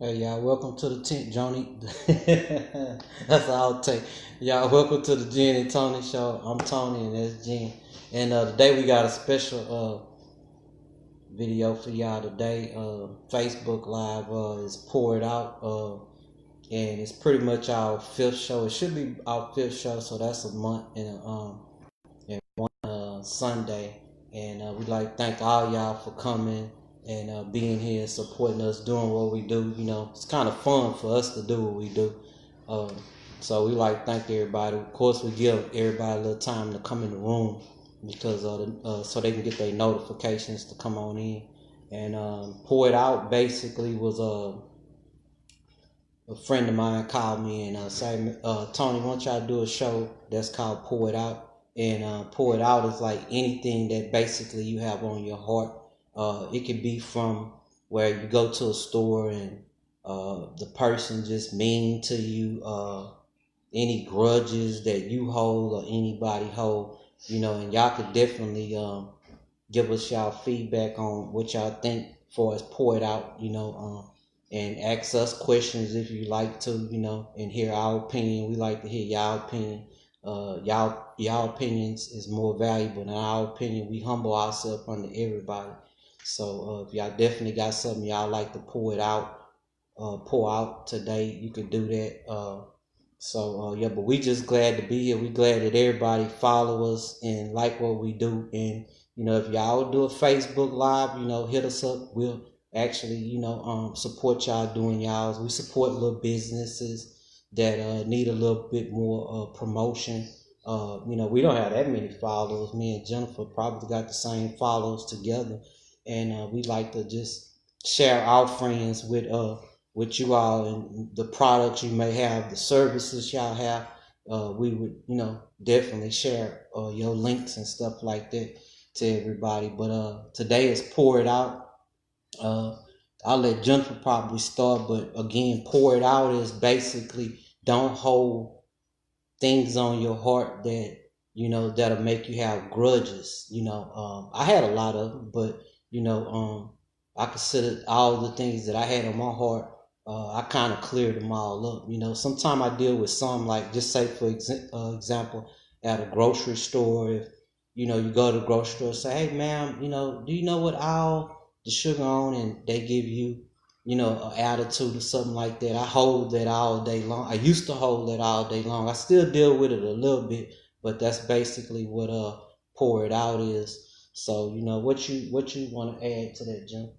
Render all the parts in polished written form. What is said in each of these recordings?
Hey y'all, welcome to the tent, Johnny. That's all I'll take. Y'all, welcome to the Jen and Tony show. I'm Tony and that's Jen. And today we got a special video for y'all today. Facebook Live is poured out, and it's pretty much our fifth show. It should be our fifth show, so that's a month and one Sunday. And we'd like to thank all y'all for coming and being here, supporting us, doing what we do. You know, it's kind of fun for us to do what we do. Um, so we like to thank everybody. Of course, we give everybody a little time to come in the room because so they can get their notifications to come on in. And Pour It Out basically was a friend of mine called me and said, Tony, why don't y'all do a show that's called Pour It Out? And Pour It Out is like anything that basically you have on your heart. It could be from where you go to a store and the person just mean to you, any grudges that you hold or anybody hold, and y'all could definitely give us y'all feedback on what y'all think for us Pour It Out, and ask us questions if you like to, and hear our opinion. We like to hear y'all opinion. Y'all opinions is more valuable than our opinion. We humble ourselves under everybody. So if y'all definitely got something y'all like to pour out today, you can do that. Yeah, but we just glad to be here. We glad that everybody follow us and like what we do. And if y'all do a Facebook Live, hit us up. We'll actually, support y'all doing y'all's. We support little businesses that need a little bit more promotion. We don't have that many followers. Me and Jennifer probably got the same followers together, and we like to just share our friends with you all and the products you may have, the services y'all have. We would, definitely share your links and stuff like that to everybody. But today is Pour It Out. I'll let Jennifer probably start, but again, Pour It Out is basically don't hold things on your heart that that'll make you have grudges. I had a lot of them, but I considered all the things that I had on my heart. I kind of cleared them all up. Sometimes I deal with some, like just say for example, at a grocery store. If you go to the grocery store, say, "Hey, ma'am, do you know what aisle the sugar on?" And they give you an attitude or something like that. I hold that all day long. I used to hold that all day long. I still deal with it a little bit, but that's basically what Pour It Out is. So what you want to add to that, Jim?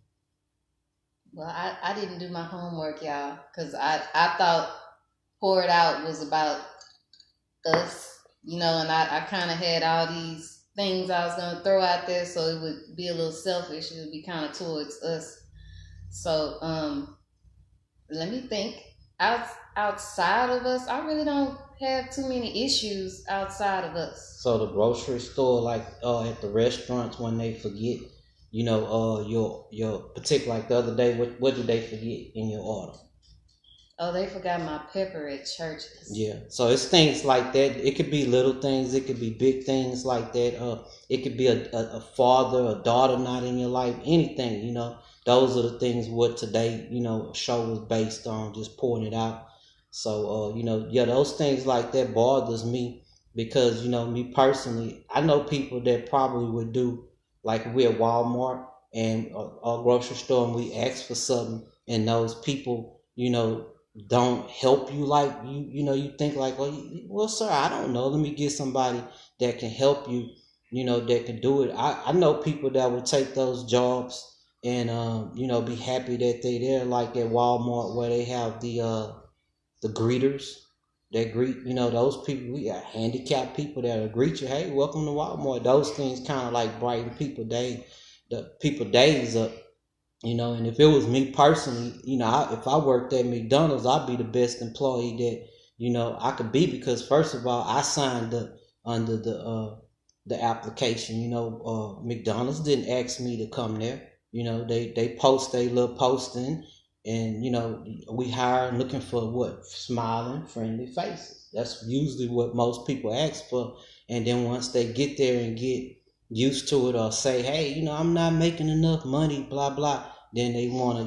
Well, I didn't do my homework, y'all, because I thought Pour It Out was about us, and I kind of had all these things I was going to throw out there, so it would be a little selfish. It would be kind of towards us. So let me think. Outside of us, I really don't have too many issues outside of us. So the grocery store, like at the restaurants, when they forget, your particular, like the other day, what did they forget in your order? Oh, they forgot my pepper at churches. Yeah. So it's things like that. It could be little things. It could be big things like that. It could be a father, a daughter not in your life. Anything. Those are the things what today show was based on, just pouring it out. So yeah, those things like that bothers me because me personally, I know people that probably would do like if we're at Walmart and a grocery store and we ask for something and those people don't help you like you think like, well sir, I don't know, let me get somebody that can help you, that can do it. I know people that would take those jobs and be happy that they there, like at Walmart where they have the greeters that greet, those people. We got handicapped people that'll greet you, hey, welcome to Walmart. Those things kind of like brighten the people days up. And if it was me personally, if I worked at McDonald's, I'd be the best employee that I could be, because first of all, I signed up under the application. McDonald's didn't ask me to come there. They post a little posting, and we hire looking for what, smiling, friendly faces. That's usually what most people ask for. And then once they get there and get used to it, or say, hey, I'm not making enough money, blah blah, then they want to,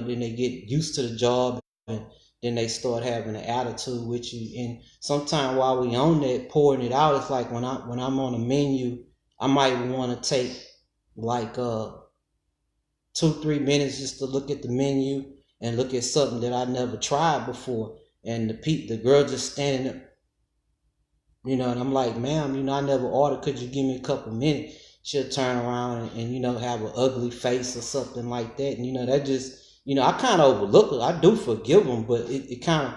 then they get used to the job, and then they start having an attitude with you. And sometimes while we on that pouring it out, it's like when I'm on a menu, I might want to take like 2-3 minutes just to look at the menu and look at something that I never tried before. And the girl just standing there, and I'm like, ma'am, I never ordered. Could you give me a couple minutes? She'll turn around and have an ugly face or something like that. And that just, I kind of overlook it. I do forgive them, but it kind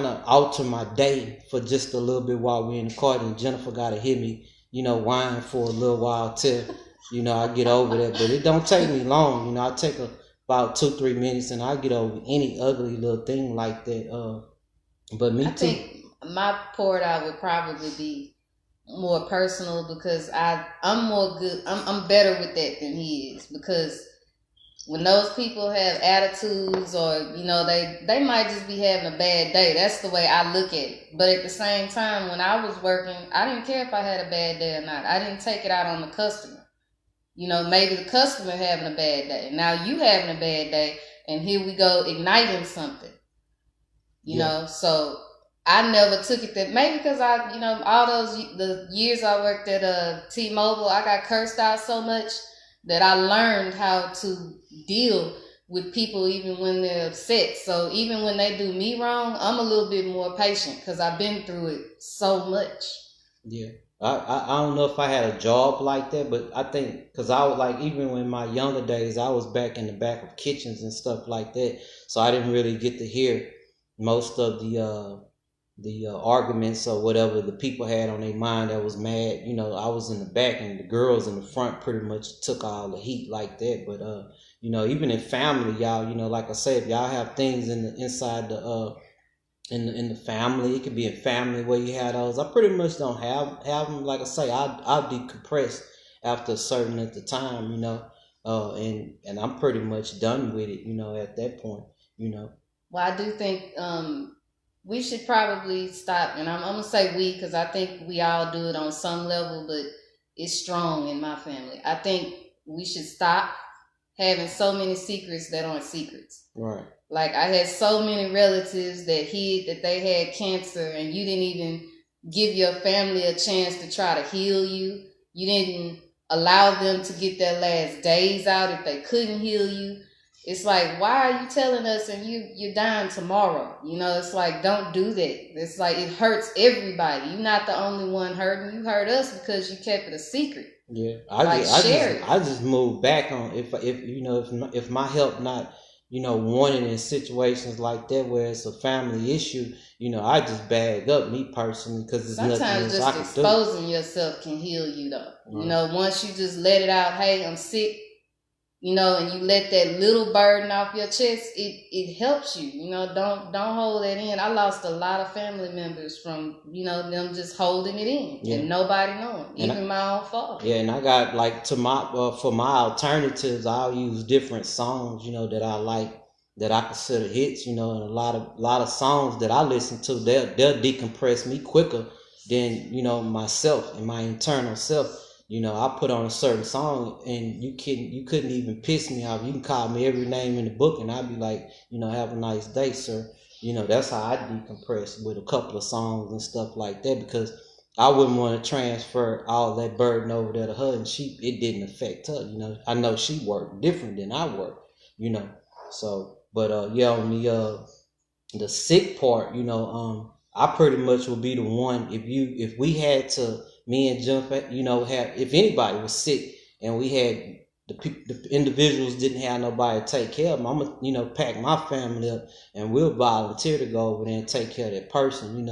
of alter my day for just a little bit while we're in the car. And Jennifer got to hear me, whine for a little while till, I get over that. But it don't take me long. I take about 2-3 minutes and I get over any ugly little thing like that. But me I too. think my pour it out would probably be more personal because I'm more good. I'm better with that than he is, because when those people have attitudes or they might just be having a bad day. That's the way I look at it. But at the same time, when I was working, I didn't care if I had a bad day or not. I didn't take it out on the customer. Maybe the customer having a bad day. Now you having a bad day, and here we go igniting something. So I never took it that, maybe because all the years I worked at T-Mobile, I got cursed out so much that I learned how to deal with people even when they're upset. So even when they do me wrong, I'm a little bit more patient because I've been through it so much. Yeah. I don't know if I had a job like that, but I think because I was like, even in my younger days, I was back in the back of kitchens and stuff like that. So I didn't really get to hear most of the arguments or whatever the people had on their mind that was mad. I was in the back and the girls in the front pretty much took all the heat like that. But even in family, y'all, like I said, if y'all have things inside the in the family, it could be a family where you have those. I pretty much don't have them. Like I say, I'll decompress after a certain at the time, and I'm pretty much done with it, at that point. Well, I do think we should probably stop, and I'm gonna say we because I think we all do it on some level, but it's strong in my family. I think we should stop having so many secrets that aren't secrets. Right. Like I had so many relatives that hid that they had cancer, and you didn't even give your family a chance to try to heal you. You didn't allow them to get their last days out if they couldn't heal you. It's like, why are you telling us and you're dying tomorrow? It's like, don't do that. It's like, it hurts everybody. You're not the only one hurting. You hurt us because you kept it a secret. Yeah, I just moved back on if my help not wanted in situations like that where it's a family issue, I just bag up me personally because there's nothing else I can do. Sometimes just exposing yourself can heal you though. Right. Once you just let it out, hey, I'm sick, and you let that little burden off your chest, it helps you. Don't hold that in. I lost a lot of family members from, them just holding it in and nobody knowing, even my own father. Yeah, and I got like for my alternatives, I'll use different songs, that I like, that I consider hits, and a lot of songs that I listen to, they'll decompress me quicker than, myself and my internal self. I put on a certain song and you couldn't even piss me off. You can call me every name in the book and I'd be like, have a nice day, sir. That's how I decompress with a couple of songs and stuff like that, because I wouldn't want to transfer all that burden over there to her, and it didn't affect her. I know she worked different than I work, So, but on the sick part, I pretty much would be the one if we had to. Me and Jennifer, if anybody was sick and we had the individuals didn't have nobody to take care of them, I'm gonna, pack my family up and we'll volunteer to go over there and take care of that person,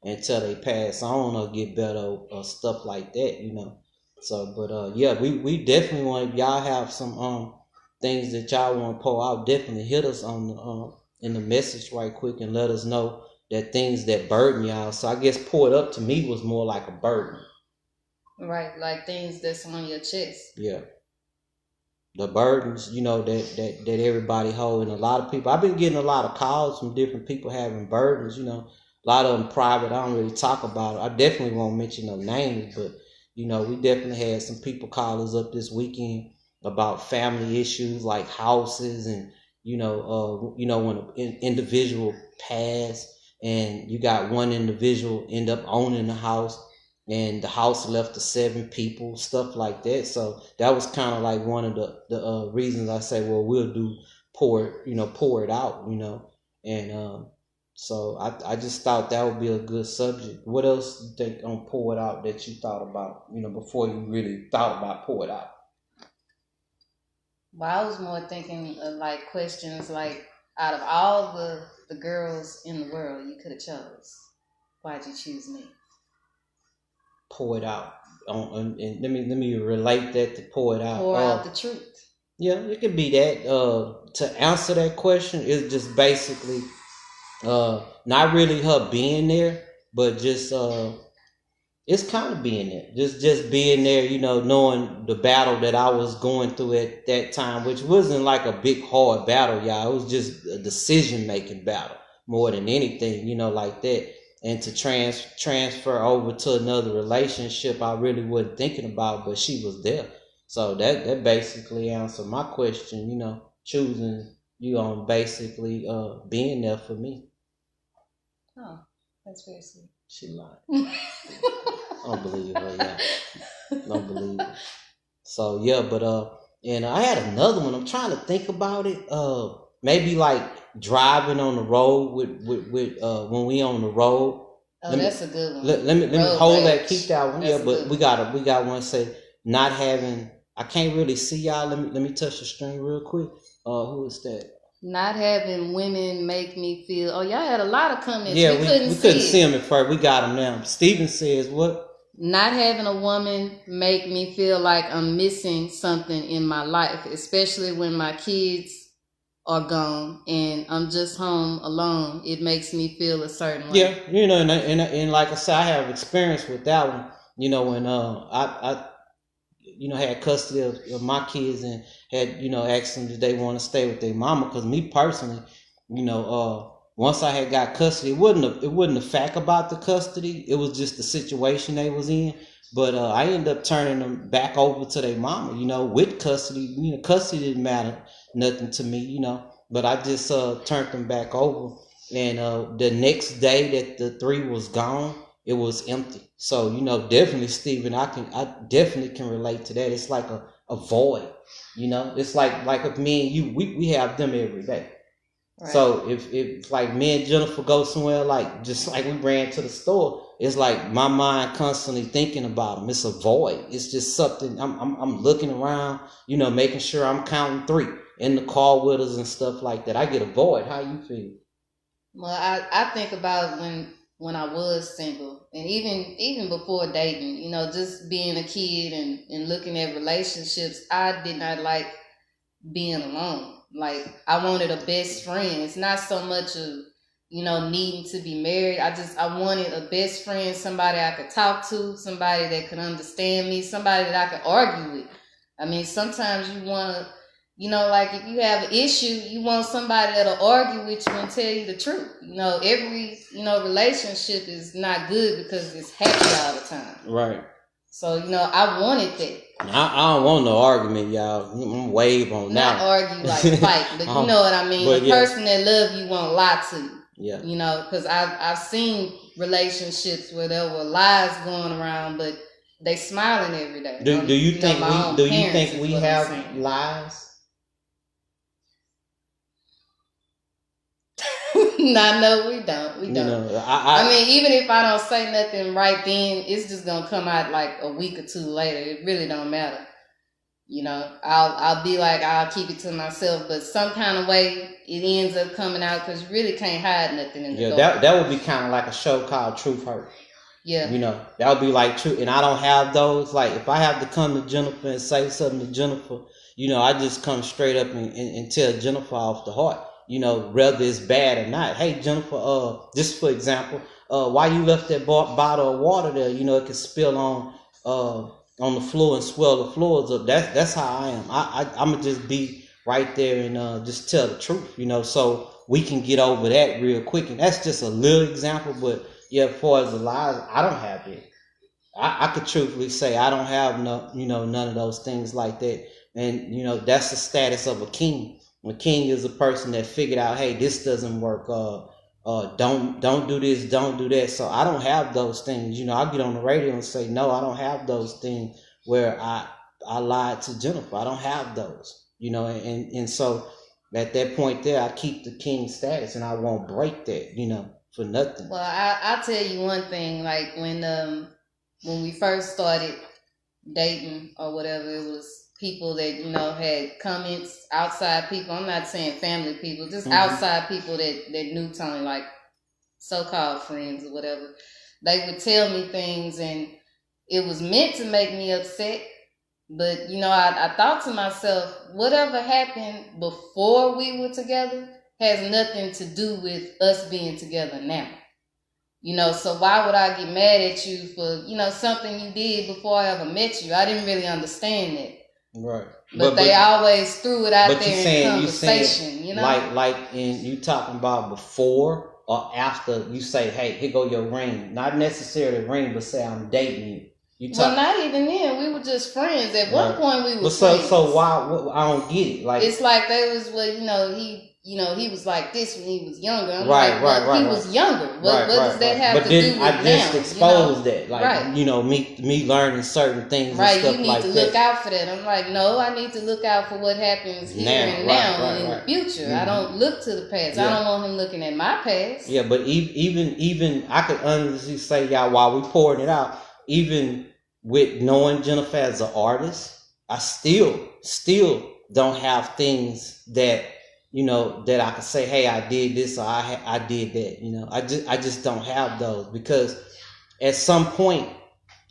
until they pass on or get better or stuff like that, So, but we definitely want, if y'all have some things that y'all want to pour out, definitely hit us on in the message right quick and let us know that things that burden y'all. So I guess pour it up to me was more like a burden. Right, like things that's on your chest. Yeah. The burdens, that everybody holding. A lot of people, I've been getting a lot of calls from different people having burdens, a lot of them private. I don't really talk about it. I definitely won't mention no names, but, we definitely had some people call us up this weekend about family issues like houses and when an individual passed and you got one individual end up owning the house and the house left to 7 people, stuff like that. So that was kind of like one of the reasons I say, well, we'll do pour it out, and so I just thought that would be a good subject. What else you think on pour it out that you thought about, before you really thought about pour it out? Well, I was more thinking of like questions like, out of all the girls in the world you could have chose, why'd you choose me? Pour it out. And let me relate that to pour it out. Pour out the truth. Yeah, it could be that. To answer that question, it's just basically not really her being there, but just it's kind of being there. Just being there, knowing the battle that I was going through at that time, which wasn't like a big hard battle, y'all. It was just a decision making battle more than anything, like that. And to transfer over to another relationship, I really wasn't thinking about, but she was there. So that basically answered my question, choosing you on basically being there for me. Oh, that's very sweet. She lied. I don't believe her, yeah. Don't believe her. So yeah, but and I had another one. I'm trying to think about it. Maybe like driving on the road with when we on the road. Oh, that's a good one. Let me hold that, keep that one. Yeah, but we got one say not having. I can't really see y'all. Let me touch the string real quick. Who is that? Not having women make me feel. Oh, y'all had a lot of comments. Yeah, we couldn't see them at first. We got them now. Steven says what? Not having a woman make me feel like I'm missing something in my life, especially when my kids are gone and I'm just home alone. It makes me feel a certain way. Yeah, and like I said, I have experience with that one. When I had custody of my kids and had, asked them did they want to stay with their mama. Because me personally, once I had got custody, it wasn't a fact about the custody. It was just the situation they was in. But I ended up turning them back over to their mama, with custody. Custody didn't matter nothing to me, But I just turned them back over. And the next day that the 3 was gone, it was empty. So, definitely, Stephen, I definitely can relate to that. It's like a void, It's like if me and you, we have them every day. Right. So if like me and Jennifer go somewhere, like just like we ran to the store, it's like my mind constantly thinking about them. It's a void. It's just something I'm looking around, making sure I'm counting 3 in the car with us and stuff like that. I get a void. How you feel? Well, I think about when I was single and even before dating, just being a kid and looking at relationships, I did not like being alone. Like I wanted a best friend. It's not so much of, needing to be married. I wanted a best friend, somebody I could talk to, somebody that could understand me, somebody that I could argue with. I mean, sometimes you want to, like if you have an issue, you want somebody that'll argue with you and tell you the truth. Every, relationship is not good because it's happy all the time. Right. So, I wanted that. I don't want no argument, y'all. I'm wave on that. Not argue like fight, but you know what I mean. The person that love you won't lie to you. Yeah. Because I've seen relationships where there were lies going around, but they smiling every day. Do you think we have lies? No, we don't. We don't. I mean, even if I don't say nothing right then, it's just gonna come out like a week or 2 later. It really don't matter. I'll be like, I'll keep it to myself, but some kind of way it ends up coming out because you really can't hide nothing in the dark. that would be kind of like a show called Truth Hurt. Yeah. That would be like true, and I don't have those. Like if I have to come to Jennifer and say something to Jennifer, I just come straight up and tell Jennifer off the heart. Whether it's bad or not. Hey, Jennifer, just for example, why you left that bottle of water there? It could spill on the floor and swell the floors up. That's how I am. I'm gonna just be right there and just tell the truth, so we can get over that real quick. And that's just a little example, but yeah, as far as the lies, I don't have it. I could truthfully say I don't have none of those things like that. And that's the status of a king. A king is a person that figured out, hey, this doesn't work. Don't do this, don't do that. So I don't have those things. I get on the radio and say, no, I don't have those things where I lied to Jennifer. I don't have those. And so at that point there, I keep the king status, and I won't break that. For nothing. Well, I'll tell you one thing. Like when we first started dating or whatever, it was people that had comments, outside people. I'm not saying family people, just outside people that knew Tony, like so-called friends or whatever. They would tell me things, and it was meant to make me upset. But I thought to myself, whatever happened before we were together has nothing to do with us being together now. So why would I get mad at you for, something you did before I ever met you? I didn't really understand that. Right. But they always threw it out there in conversation, Like in you talking about before or after you say, hey, here go your ring. Not necessarily ring, but say I'm dating you. Well, not even then. We were just friends. At one point we were friends. So why, I don't get it. Like, it's like they was, he was like this when he was younger. I'm right. He was younger. What does that have to do with I just now? Exposed that. Like, me learning certain things and stuff like that. Right, you need to look out for that. I'm like, no, I need to look out for what happens here and now and in the future. Mm-hmm. I don't look to the past. I don't want him looking at my past. Yeah, but even I could honestly say, y'all, while we pouring it out, even with knowing Jennifer as an artist, I still don't have things that that I can say, hey, I did this or I did that. I just don't have those, because at some point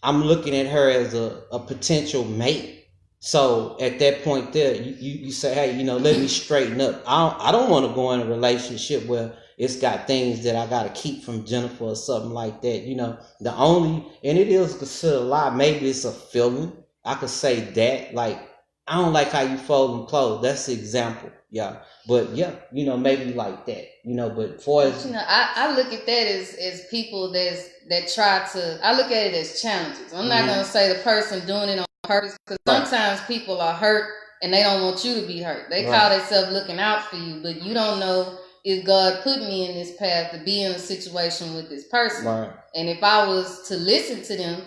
I'm looking at her as a potential mate. So at that point there, you say, hey, let me straighten up. I don't want to go in a relationship where it's got things that I got to keep from Jennifer or something like that. And it is considered a lie. Maybe it's a feeling. I could say that, like, I don't like how you fold clothes. That's the example. Yeah. But yeah, maybe like that. But for I look at that as people that try to, I look at it as challenges. I'm not gonna say the person doing it on purpose, because sometimes people are hurt and they don't want you to be hurt. They call themselves looking out for you, but you don't know if God put me in this path to be in a situation with this person. Right. And if I was to listen to them,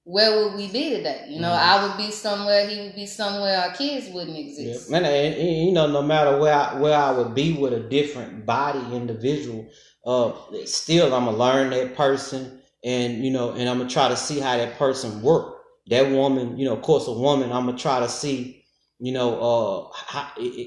where would we be today? I would be somewhere, he would be somewhere, our kids wouldn't exist. Yeah. And no matter where I would be with a different body individual, still I'm gonna learn that person, and and I'm gonna try to see how that person work. That woman, of course, a woman, I'm gonna try to see, how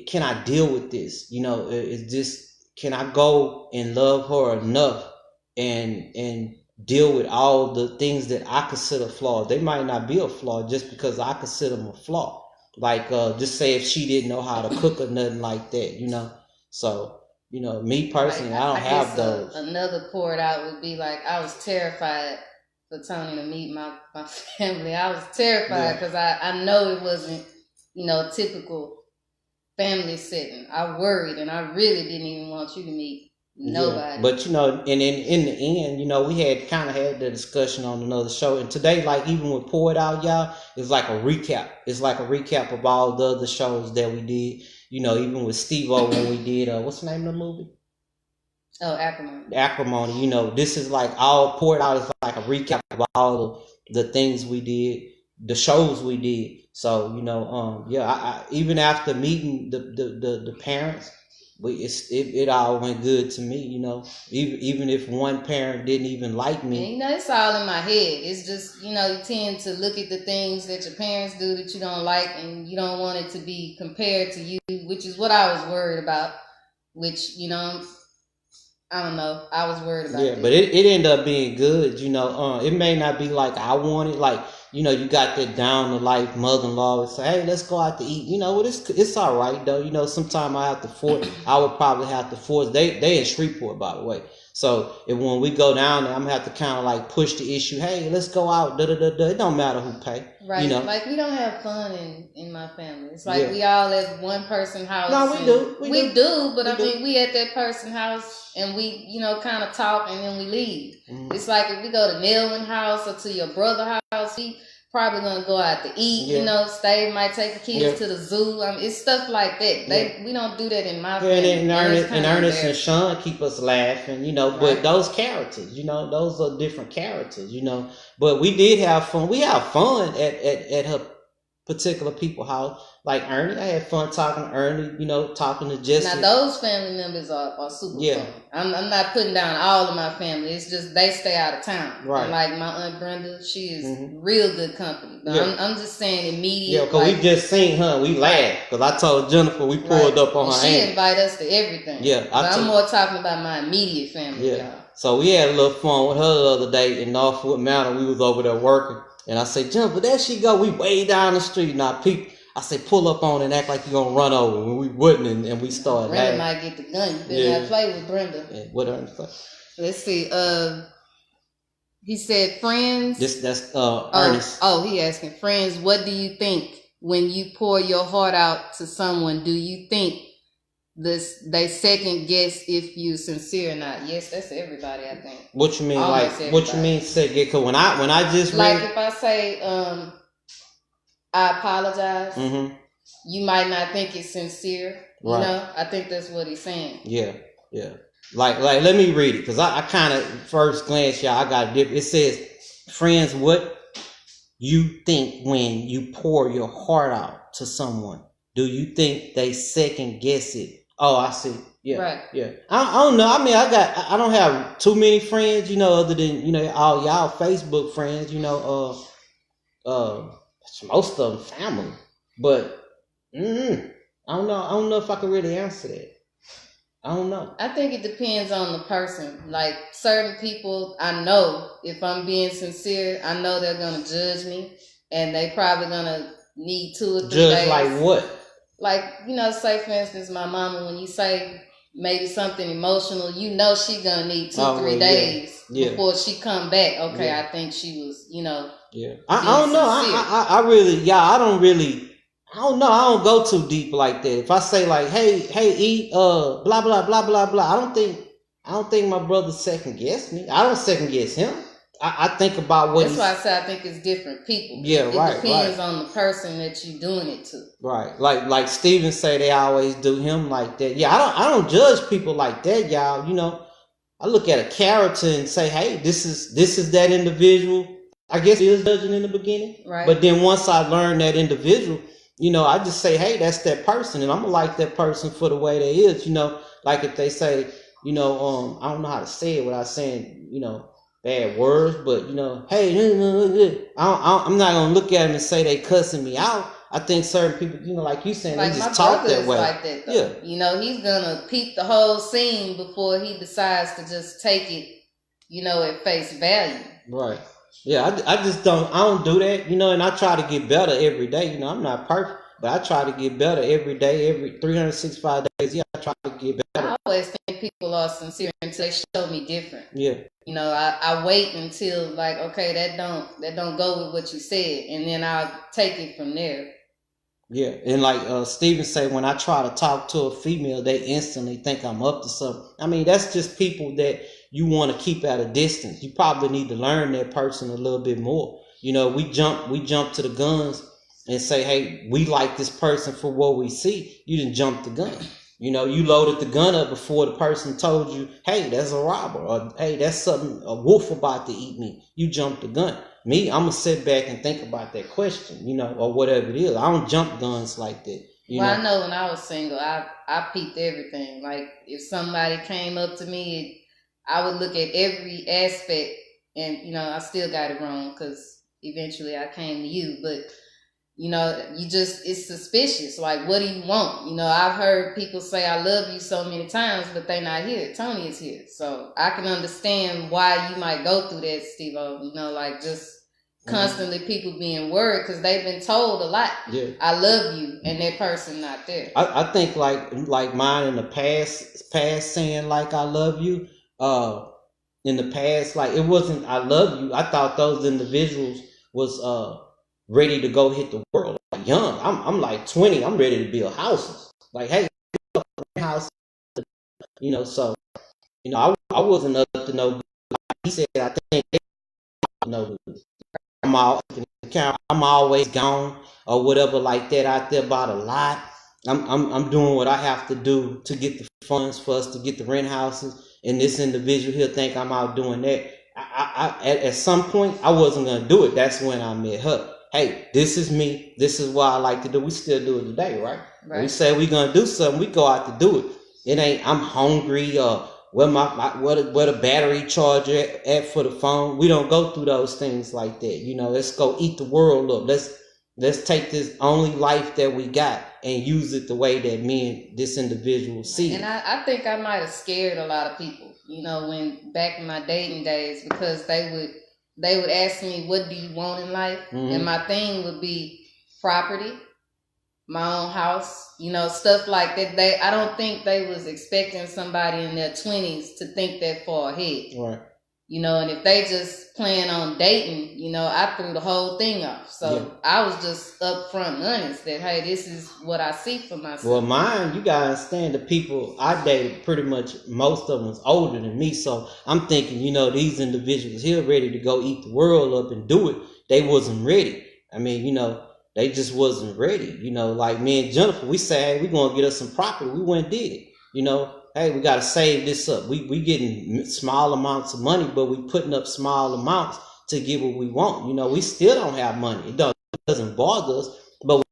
can I deal with this? Is this, can I go and love her enough and deal with all the things that I consider flaws? They might not be a flaw just because I consider them a flaw. Like, just say if she didn't know how to cook or nothing like that, So, me personally, I don't have those. Another pour it out would be like, I was terrified for Tony to meet my family. I was terrified because I know it wasn't, a typical family setting. I worried, and I really didn't even want you to meet nobody. Yeah. But and in the end, we had kind of had the discussion on another show, and today, like, even with Pour It Out, y'all, it's like a recap. It's like a recap of all the other shows that we did. Even with Steve-O when we did what's the name of the movie? Oh, Acrimony. Acrimony. This is like all Pour It Out is like a recap of all the things we did, the shows we did. So I even after meeting the parents, it all went good to me. Even if one parent didn't even like me. And, it's all in my head. It's just you tend to look at the things that your parents do that you don't like, and you don't want it to be compared to you, which is what I was worried about. Which I don't know. I was worried about. Yeah, but it ended up being good. It may not be like I wanted. Like, you got that down to life mother-in-law and say, hey, let's go out to eat. It's all right though. Sometimes I would probably have to force. They in Shreveport, by the way. So if when we go down there, I'm gonna have to kind of like push the issue. Hey, let's go out. It don't matter who pay. Right. Like, we don't have fun in my family. It's like we all at one person's house. No, we do. We do, but I mean, we at that person's house and we, kind of talk and then we leave. Mm-hmm. It's like if we go to Melvin house or to your brother's house, we probably gonna go out to eat. You know, Stave might take the kids to the zoo. I mean, it's stuff like that. We don't do that in my family. And Ernest and Sean keep us laughing. You know, but those characters, you know, those are different characters. You know, but we did have fun. We have fun at her particular people's house. Like Ernie, I had fun talking to Ernie, you know, talking to Jesse. Now those family members are super fun. I'm not putting down all of my family. It's just they stay out of town. Right. And like my Aunt Brenda, she is real good company. But I'm just saying immediate. Yeah, because we just seen her. We laughed. Because I told Jennifer we pulled up on her She invite us to everything. Yeah. I'm more talking about my immediate family. Yeah. Y'all. So we had a little fun with her the other day in Northwood Mountain. We was over there working. And I say, Jennifer, there she go. We way down the street. Now, people. I say, pull up on and act like you're going to run over. When we wouldn't, and we started Brenda might get the gun. You better not play with Brenda. Yeah, what Ernest? Let's see. He said, friends. That's Ernest. Oh, he asking, friends, what do you think when you pour your heart out to someone? Do you think they second guess if you sincere or not? Yes, that's everybody, I think. What you mean? Almost like, everybody. What you mean second guess? Because when I just like if I say, I apologize. Mm-hmm. You might not think it's sincere. Right. You know, I think that's what he's saying. Yeah. Like let me read it because I kind of first glance, y'all. I got a dip. It says, "Friends, what you think when you pour your heart out to someone? Do you think they second guess it?" Oh, I see. Yeah. Right. Yeah. I don't know. I mean, I don't have too many friends, you know, other than, you know, all y'all Facebook friends, you know, most of them family, but I don't know if I can really answer that. I don't know. I think it depends on the person. Like certain people, I know if I'm being sincere, I know they're gonna judge me, and they probably gonna need 2 or 3 days. Judge like what? Like, you know, say for instance, my mama, when you say maybe something emotional, you know she gonna need 2-3 days before she come back. Okay, I think she was, you know. Yeah, I don't know. I really, I don't know. I don't go too deep like that. If I say like, hey, eat, blah blah blah blah blah, I don't think my brother second guess me. I don't second guess him. I think about what. That's why I say I think it's different people. Yeah, it depends on the person that you're doing it to. Right, like Steven say they always do him like that. Yeah, I don't judge people like that, y'all. You know, I look at a character and say, hey, this is that individual. I guess he is judging in the beginning, right? But then once I learn that individual, you know, I just say, hey, that's that person, and I'm gonna like that person for the way they is. You know, like if they say, you know, I don't know how to say it without saying, you know, bad words, but you know, hey, I'm not gonna look at them and say they cussing me out. I think certain people, you know, like you saying, like they just talk that way. Like that, though. Yeah, you know, he's gonna peep the whole scene before he decides to just take it, you know, at face value. Right. Yeah, I don't do that, you know, and I try to get better every day. You know, I'm not perfect, but I try to get better every day, every 365 days. Yeah, I try to get better. I always think people are sincere until they show me different. Yeah. You know, I wait until like, okay, that don't go with what you said, and then I'll take it from there. Yeah, and like Steven say, when I try to talk to a female, they instantly think I'm up to something. I mean, that's just people that you want to keep at a distance. You probably need to learn that person a little bit more. You know, we jump to the guns and say, hey, we like this person for what we see. You didn't jump the gun. You know, you loaded the gun up before the person told you, hey, that's a robber, or hey, that's something, a wolf about to eat me. You jumped the gun. Me, I'm gonna sit back and think about that question, you know, or whatever it is. I don't jump guns like that. I know when I was single, I peeped everything. Like if somebody came up to me, I would look at every aspect, and you know, I still got it wrong because eventually I came to you, but. You know, it's suspicious. Like, what do you want? You know, I've heard people say, I love you so many times, but they not here. Tony is here. So I can understand why you might go through that, Steve-O. You know, like just constantly people being worried because they've been told a lot. Yeah. I love you, and that person not there. I think like mine in the past saying like I love you, in the past, like it wasn't I love you. I thought those individuals was ready to go hit the world. Like young, I'm like 20. I'm ready to build houses. Like, hey, house, you know. So, you know, I wasn't up to no good. Like he said, I think no good. I'm out in the account. I'm always gone or whatever like that out there about a lot. I'm doing what I have to do to get the funds for us to get the rent houses, and this individual here think I'm out doing that. At some point I wasn't gonna do it. That's when I met her. Hey, this is me. This is what I like to do. We still do it today, right? Right. We say we gonna do something, we go out to do it. It ain't I'm hungry or where where the battery charger at for the phone. We don't go through those things like that. Let's go eat the world up. Let's take this only life that we got and use it the way that me and this individual see it. And I think I might have scared a lot of people, when back in my dating days, because they would ask me, what do you want in life? Mm-hmm. And my thing would be property, my own house, stuff like that. I don't think they was expecting somebody in their 20s to think that far ahead. Right. And if they just plan on dating, I threw the whole thing off. So yeah. I was just upfront and honest that, hey, this is what I see for myself. Well, mine, you gotta understand, the people I dated, pretty much most of them was older than me. So I'm thinking, these individuals here ready to go eat the world up and do it. They wasn't ready. I mean, they just wasn't ready. Like me and Jennifer, we say, hey, we gonna get us some property. We went and did it. Hey, we got to save this up. We getting small amounts of money, but we putting up small amounts to get what we want. We still don't have money. It doesn't bother us, but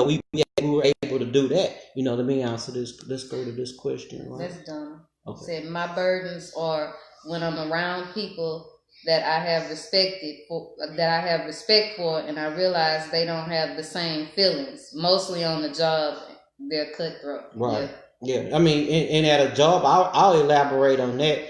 we were able to do that. Let me answer this. Let's go to this question. Right? That's dumb. Okay. Said my burdens are when I'm around people that I have respect for, and I realize they don't have the same feelings. Mostly on the job, they're cutthroat. Right. Yeah. Yeah, I mean, and at a job, I'll elaborate on that.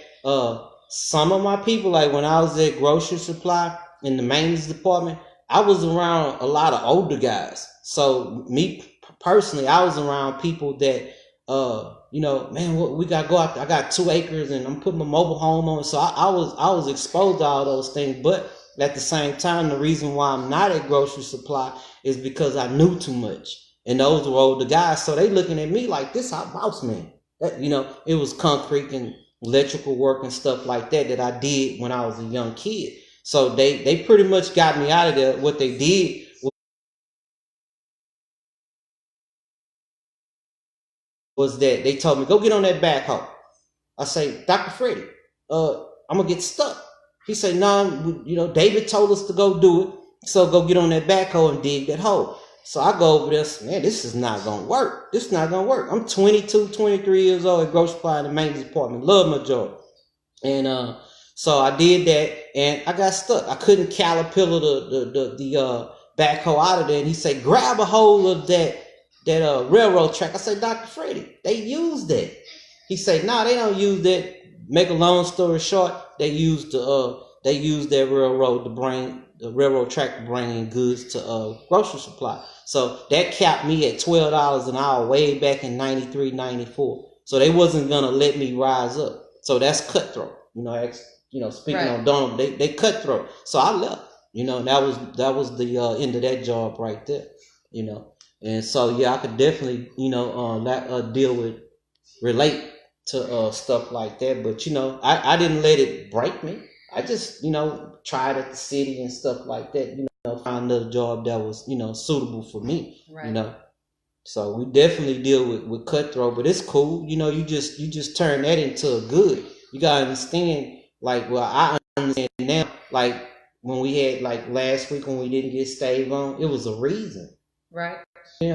Some of my people, like when I was at grocery supply in the maintenance department, I was around a lot of older guys. So me personally, I was around people that, man, we gotta go out there. I got 2 acres and I'm putting my mobile home on. So I was exposed to all those things. But at the same time, the reason why I'm not at grocery supply is because I knew too much. And those were older guys, so they looking at me like, this our boss man. That, it was concrete and electrical work and stuff like that I did when I was a young kid. So they pretty much got me out of there. What they did was that they told me, go get on that backhoe. I say, Dr. Freddie, I'm gonna get stuck. He said, no, David told us to go do it, so go get on that backhoe and dig that hole. So I go over there, man, this is not going to work. This is not going to work. I'm 22, 23 years old at grocery supply in the maintenance department. Love my job. And so I did that, and I got stuck. I couldn't caterpillar the backhoe out of there. And he said, grab a hold of that railroad track. I said, Dr. Freddie, they use that. He said, no, they don't use that. Make a long story short, they use that railroad track to bring in goods to grocery supply. So that capped me at $12 an hour way back in 93, 94. So they wasn't gonna let me rise up. So that's cutthroat. Speaking right. On Donald, they cutthroat. So I left. And that was the end of that job right there. And so yeah, I could definitely relate to stuff like that. But I didn't let it break me. I just tried at the city and stuff like that. Find another job that was, suitable for me, right. So we definitely deal with cutthroat, but it's cool. You just turn that into a good. You gotta understand, I understand now, when we had, last week when we didn't get Stave on, it was a reason. Right. We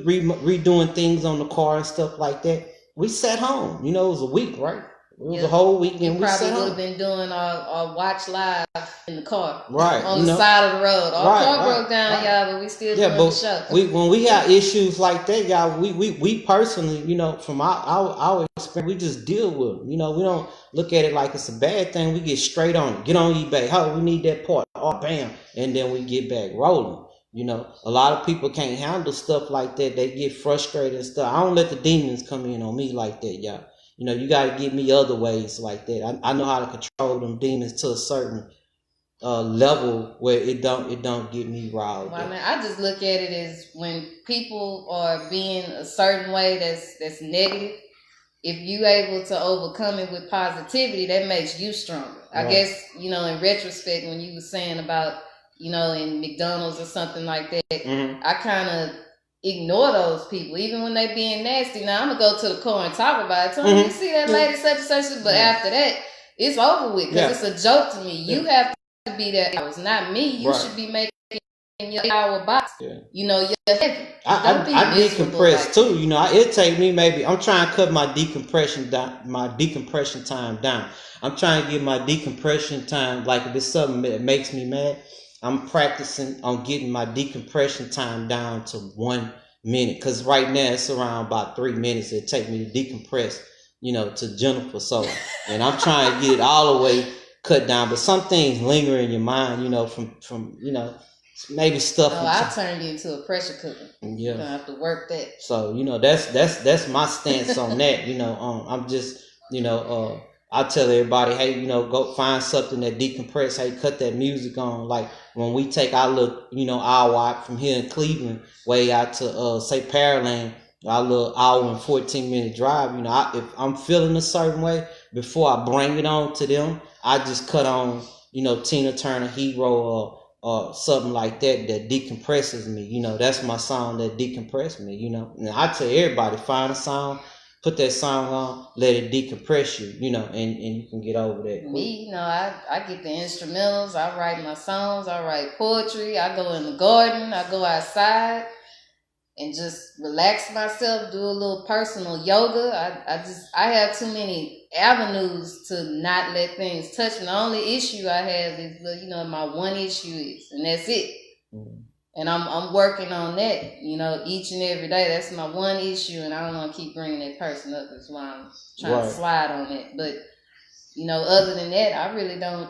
redoing things on the car and stuff like that. We sat home, it was a week, right? It was a whole weekend. We probably would have been doing our watch live in the car, right? On the side of the road. Our car broke down, y'all, but we still doing the show. When we have issues like that, y'all, we personally, from our experience, we just deal with them. We don't look at it like it's a bad thing. We get straight on it. Get on eBay. Oh, we need that part. Oh, bam, and then we get back rolling. A lot of people can't handle stuff like that. They get frustrated and stuff. I don't let the demons come in on me like that, y'all. You got to get me other ways like that. I know how to control them demons to a certain level where it don't get me riled. Well, I just look at it as when people are being a certain way that's negative. If you able to overcome it with positivity, that makes you stronger. Right. I guess in retrospect, when you were saying about you know, in McDonald's or something like that, Mm-hmm. I kind of ignore those people, even when they being nasty. Now I'm gonna go to the car and talk about it. Tell them, you see that lady such and such, but after that, it's over with because it's a joke to me. You have to be that hours, not me. You should be making your hour box. You know, you're heavy. I decompress like too. You know, it take me maybe. I'm trying to cut my decompression time down. I'm trying to get my decompression time. Like if it's something that makes me mad, I'm practicing on getting my decompression time down to 1 minute. Cause right now it's around about 3 minutes. It take me to decompress, you know, to Jennifer. So, and I'm trying to get it all the way cut down. But some things linger in your mind, you know, from you know, maybe stuff. Oh, I turned it into a pressure cooker. Yeah, you're gonna have to work that. So you know, that's my stance on that. You know, I'm just, you know, I tell everybody, hey, you know, go find something that decompress. Hey, cut that music on. Like when we take our little, you know, hour out from here in Cleveland, way out to say Pearland, our little hour and 14-minute drive. You know, if I'm feeling a certain way, before I bring it on to them, I just cut on, you know, Tina Turner, Hero, or something like that decompresses me. You know, that's my song that decompresses me. You know, and I tell everybody, find a song, put that song on, let it decompress you, you know, and you can get over that. Me, you know, I get the instrumentals, I write my songs, I write poetry, I go in the garden, I go outside and just relax myself, do a little personal yoga. I have too many avenues to not let things touch me. The only issue I have is, you know, my one issue is, and that's it. Mm-hmm. And I'm working on that, you know, each and every day. That's my one issue, and I don't want to keep bringing that person up. That's why I'm trying to slide on it. But, you know, other than that, I really don't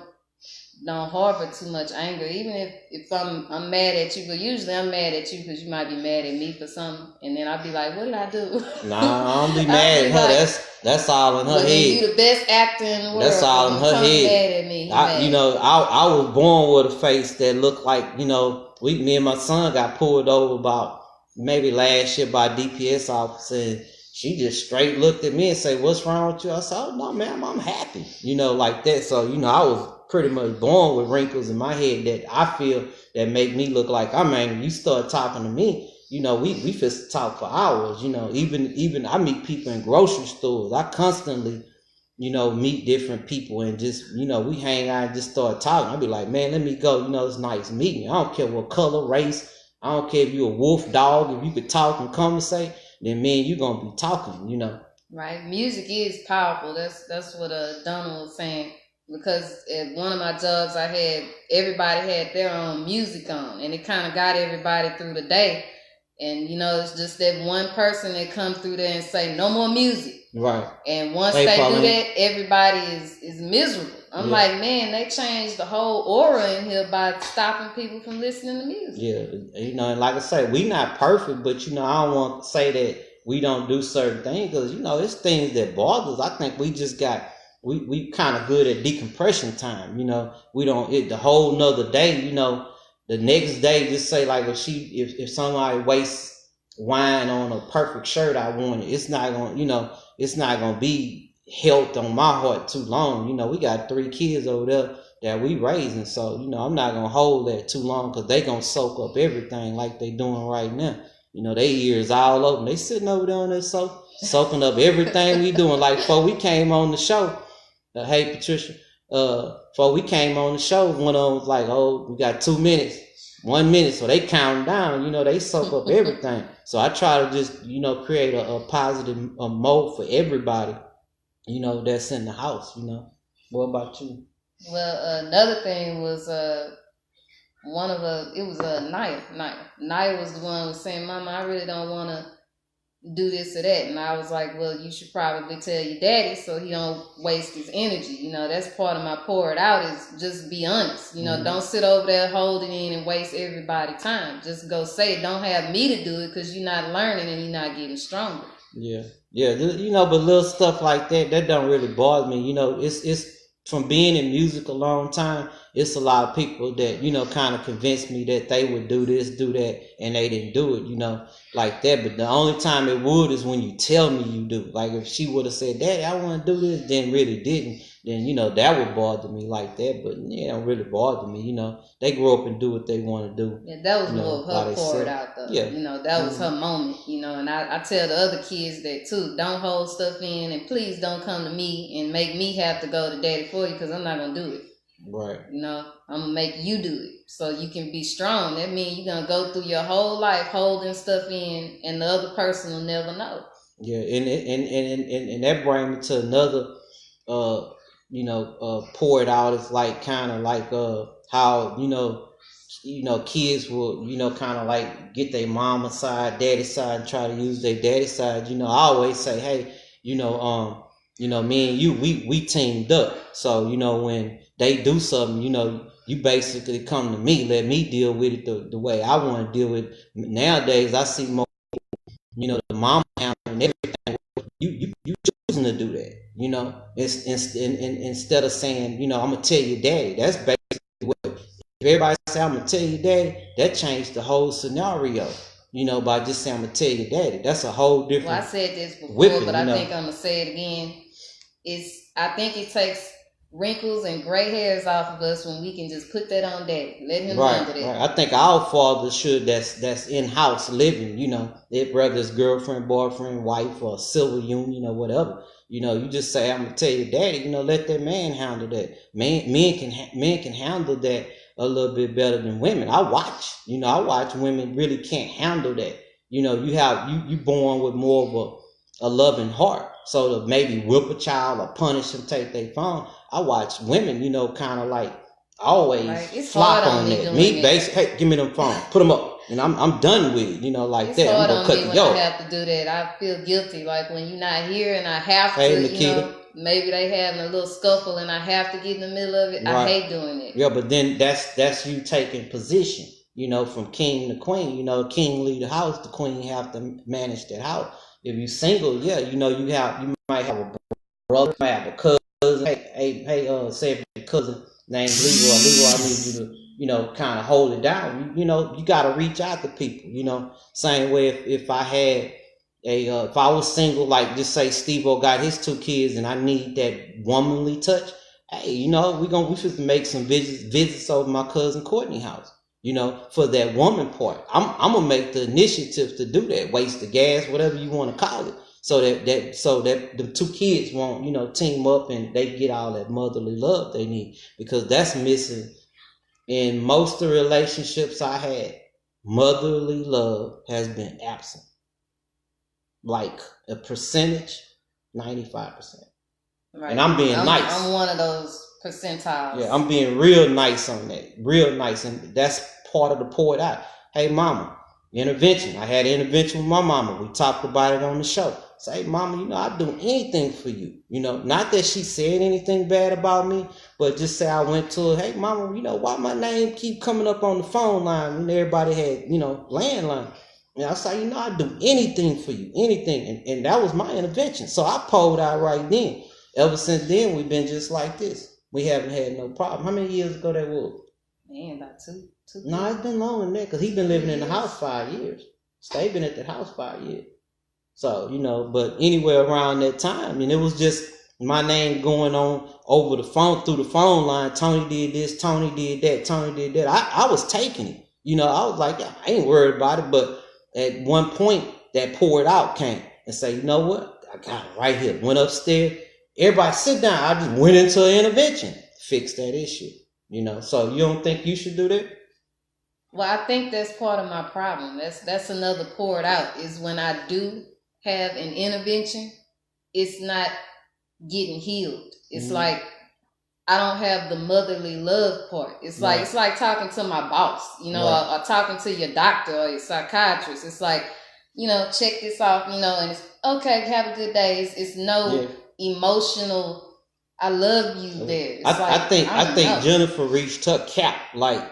harbor too much anger. Even if I'm mad at you, but usually I'm mad at you because you might be mad at me for something, and then I'll be like, what did I do? Nah, I don't be mad at her. Like, that's all in her head. You the best actor in the world. That's all in her head. Mad at me. You know, I was born with a face that looked like, you know, me and my son got pulled over about maybe last year by a DPS officer, and she just straight looked at me and said, what's wrong with you? I said, oh, no, ma'am, I'm happy. You know, like that. So, you know, I was pretty much born with wrinkles in my head that I feel that make me look like I'm angry. You start talking to me, you know, we just talk for hours. You know, even I meet people in grocery stores. I constantly, you know, meet different people and just, you know, we hang out and just start talking. I'll be like, man, let me go. You know, it's nice meeting you. I don't care what color, race. I don't care if you're a wolf, dog. If you could talk and conversate, then me and you gonna be talking, you know. Right. Music is powerful. That's what Donald was saying. Because at one of my jobs I had, everybody had their own music on, and it kind of got everybody through the day. And, you know, it's just that one person that come through there and say, no more music. Right. And once they do that, everybody is miserable. I'm like, man, they changed the whole aura in here by stopping people from listening to music. Yeah. You know, and like I say, we not perfect, but, you know, I don't want to say that we don't do certain things because, you know, it's things that bother us. I think we just got... We kind of good at decompression time, you know. We don't the whole nother day, you know. The next day, just say like if somebody wastes wine on a perfect shirt I wanted, it's not gonna be held on my heart too long. You know, we got 3 kids over there that we raising, so you know I'm not gonna hold that too long because they gonna soak up everything like they doing right now. You know, their ears all open. They sitting over there on their sofa, soaking up everything we doing. Like before we came on the show. Hey Patricia, before we came on the show, one of them was like, oh, we got 2 minutes, 1 minute, so they count down, you know, they soak up everything. So I try to just, you know, create a positive mode for everybody, you know, that's in the house, you know. What about you? Well, another thing was it was Naya. Naya was the one who was saying, Mama, I really don't want to do this or that. And I was like, well, you should probably tell your daddy so he don't waste his energy. You know, that's part of my pour it out is just be honest. You know, don't sit over there holding in and waste everybody's time. Just go say it. Don't have me to do it because you're not learning and you're not getting stronger. Yeah. You know, but little stuff like that don't really bother me. You know, it's from being in music a long time, it's a lot of people that, kind of convinced me that they would do this, do that, and they didn't do it, like that. But the only time it would is when you tell me you do. Like if she would have said, Daddy, I want to do this, then really didn't, then, that would bother me like that. But it don't really bother me, They grow up and do what they want to do. Yeah, that was more of her poured out though. Yeah. That was her moment, and I tell the other kids that too. Don't hold stuff in, and please don't come to me and make me have to go to Daddy for you, because I'm not going to do it. Right. I'm going to make you do it so you can be strong. That means you're going to go through your whole life holding stuff in, and the other person will never know. Yeah, and that brings me to another, pour it out. It's like kind of like how, kids will, kind of like get their mama side, daddy side, and try to use their daddy side. I always say, hey, me and you, we teamed up. So, when they do something, you basically come to me, let me deal with it the way I want to deal with it. Nowadays, I see more, the mama handling everything. You choosing to do that, it's instead of saying, I'm going to tell your daddy. That's basically what, if everybody say, I'm going to tell your daddy, that changed the whole scenario. By just saying I'm gonna tell your daddy. That's a whole different. Well, I said this before, but I think I'm gonna say it again. I think it takes wrinkles and gray hairs off of us when we can just put that on daddy. Let him handle that. Right. I think our fathers should. That's in house living. Whether it's girlfriend, boyfriend, wife, or civil union or whatever. You just say I'm gonna tell your daddy. Let that man handle that. Men can handle that a little bit better than women. I watch women really can't handle that. You born with more of a loving heart. So to maybe whip a child or punish them, take their phone. I watch women, kind of like always flop on that. Me, basically, hey, give me them phone, put them up, and I'm done with it. Like it's that. Hard I'm gonna cut when I have to do that. I feel guilty, like when you're not here and I have to. Nikita. Maybe they having a little scuffle and I have to get in the middle of it. Right. I hate doing it. Yeah, but then that's you taking position, from king to queen. King lead the house, the queen have to manage that house. If you single, yeah, you might have a brother, you might have a cousin. Hey, say if your cousin named Leroy, I need you to, kind of hold it down. You got to reach out to people. Same way if I had if I was single, like just say Steve-O got his 2 kids and I need that womanly touch, hey, we should make some visits over my cousin Courtney house, for that woman part. I'm gonna make the initiative to do that, waste the gas, whatever you want to call it, so that the 2 kids won't, team up and they get all that motherly love they need, because that's missing in most of the relationships I had. Motherly love has been absent. Like a percentage, 95%. Right. And I'm being nice. I'm one of those percentiles. Yeah, I'm being real nice on that. Real nice. And that's part of the pour it out. Hey, mama, intervention. I had an intervention with my mama. We talked about it on the show. Say, hey, mama, I'd do anything for you. Not that she said anything bad about me, but just say I went to her, hey, mama, why my name keep coming up on the phone line when everybody had, landline? And I say, I'd do anything for you, anything. And that was my intervention. So I pulled out right then. Ever since then, we've been just like this. We haven't had no problem. How many years ago that was? Man, about two. No, it's been longer than that, because he's been living in the house 5 years. Stay been at the house 5 years. So, but anywhere around that time, and it was just my name going on over the phone, through the phone line. Tony did this, Tony did that, Tony did that. I was taking it. I was like, I ain't worried about it, but at one point, that poured out came and say, you know what? I got it right here. Went upstairs. Everybody sit down. I just went into an intervention. Fix that issue. So you don't think you should do that? Well, I think that's part of my problem. That's another pour it out, is when I do have an intervention, it's not getting healed. It's like I don't have the motherly love part. It's like talking to my boss, or talking to your doctor or your psychiatrist. It's like, check this off, and it's okay, have a good day. It's no emotional I love you there. I think Jennifer reached her cap, like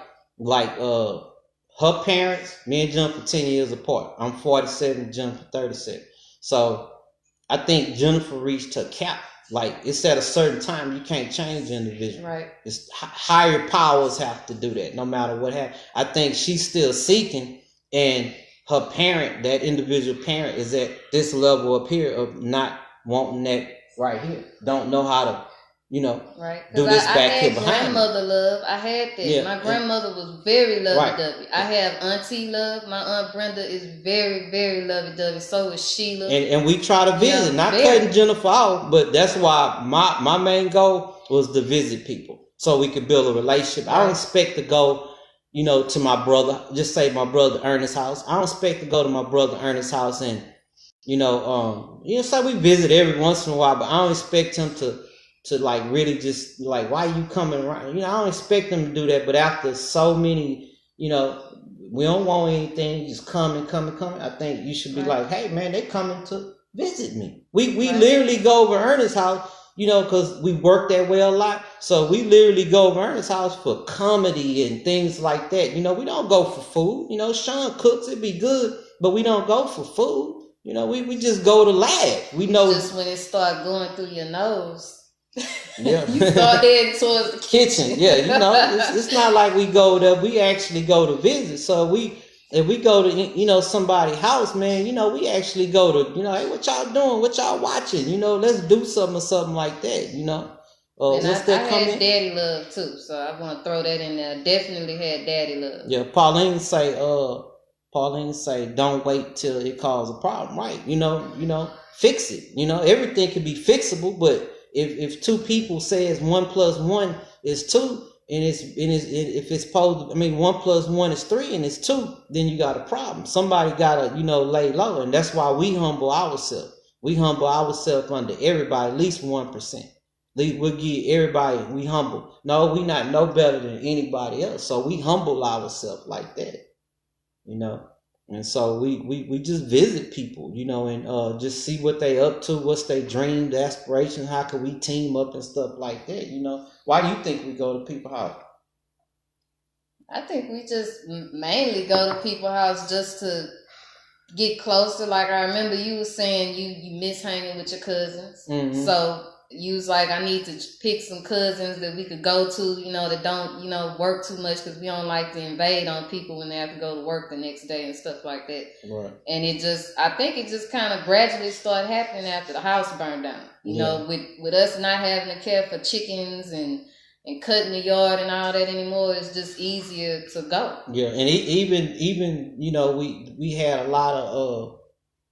her parents, me and Jennifer 10 years apart. I'm 47, Jennifer 37. So I think Jennifer reached her cap Like it's at a certain time you can't change the individual. Right. It's higher powers have to do that, no matter what happens. I think she's still seeking, and her parent, that individual parent, is at this level up here of not wanting that right here. Don't know how to, right. do this I back had here behind. grandmother love. I had that. Yeah, my grandmother was very lovey-dovey. Right. I have auntie love. My aunt Brenda is very, very lovey-dovey. So is Sheila. And we try to visit, not cutting Jennifer off, but that's why my main goal was to visit people so we could build a relationship. Right. I don't expect to go, to my brother, just say my brother Ernest's house. I don't expect to go to my brother Ernest's house and, say we visit every once in a while, but I don't expect him to like really just like, why are you coming around? I don't expect them to do that. But after so many, we don't want anything, just coming. I think you should be like, hey man, they coming to visit me. We literally go over Ernest's house, because we work that way a lot. So we literally go over Ernest's house for comedy and things like that. We don't go for food. Sean cooks, it'd be good, but we don't go for food. We just go to laugh. We know just when it start going through your nose. Yeah. You start heading towards the kitchen. Yeah, it's not like we go there. We actually go to visit. So if we go to somebody's house, man, we actually go to hey, what y'all doing? What y'all watching? Let's do something or something like that. And I had daddy love too, so I want to throw that in there. Definitely had daddy love. Yeah, Pauline say, don't wait till it causes a problem, right? Fix it. Everything can be fixable, but if two people says 1 + 1 is 2, and if it's supposed, 1 + 1 is 3 and it's 2, then you got a problem. Somebody gotta lay low, and that's why we humble ourselves. We humble ourselves under everybody, at least 1%. We'll give everybody, we humble. No, we not no better than anybody else, so we humble ourselves like that, And so we just visit people, and just see what they up to, what's their dreams, aspirations, how can we team up and stuff like that, Why do you think we go to people's house? I think we just mainly go to people's house just to get closer. Like I remember you were saying you miss hanging with your cousins. Mm-hmm. So you was like, I need to pick some cousins that we could go to, that don't, work too much, because we don't like to invade on people when they have to go to work the next day and stuff like that. Right. And I think it just kind of gradually started happening after the house burned down. With us not having to care for chickens and cutting the yard and all that anymore, it's just easier to go. Yeah, and even we had a lot of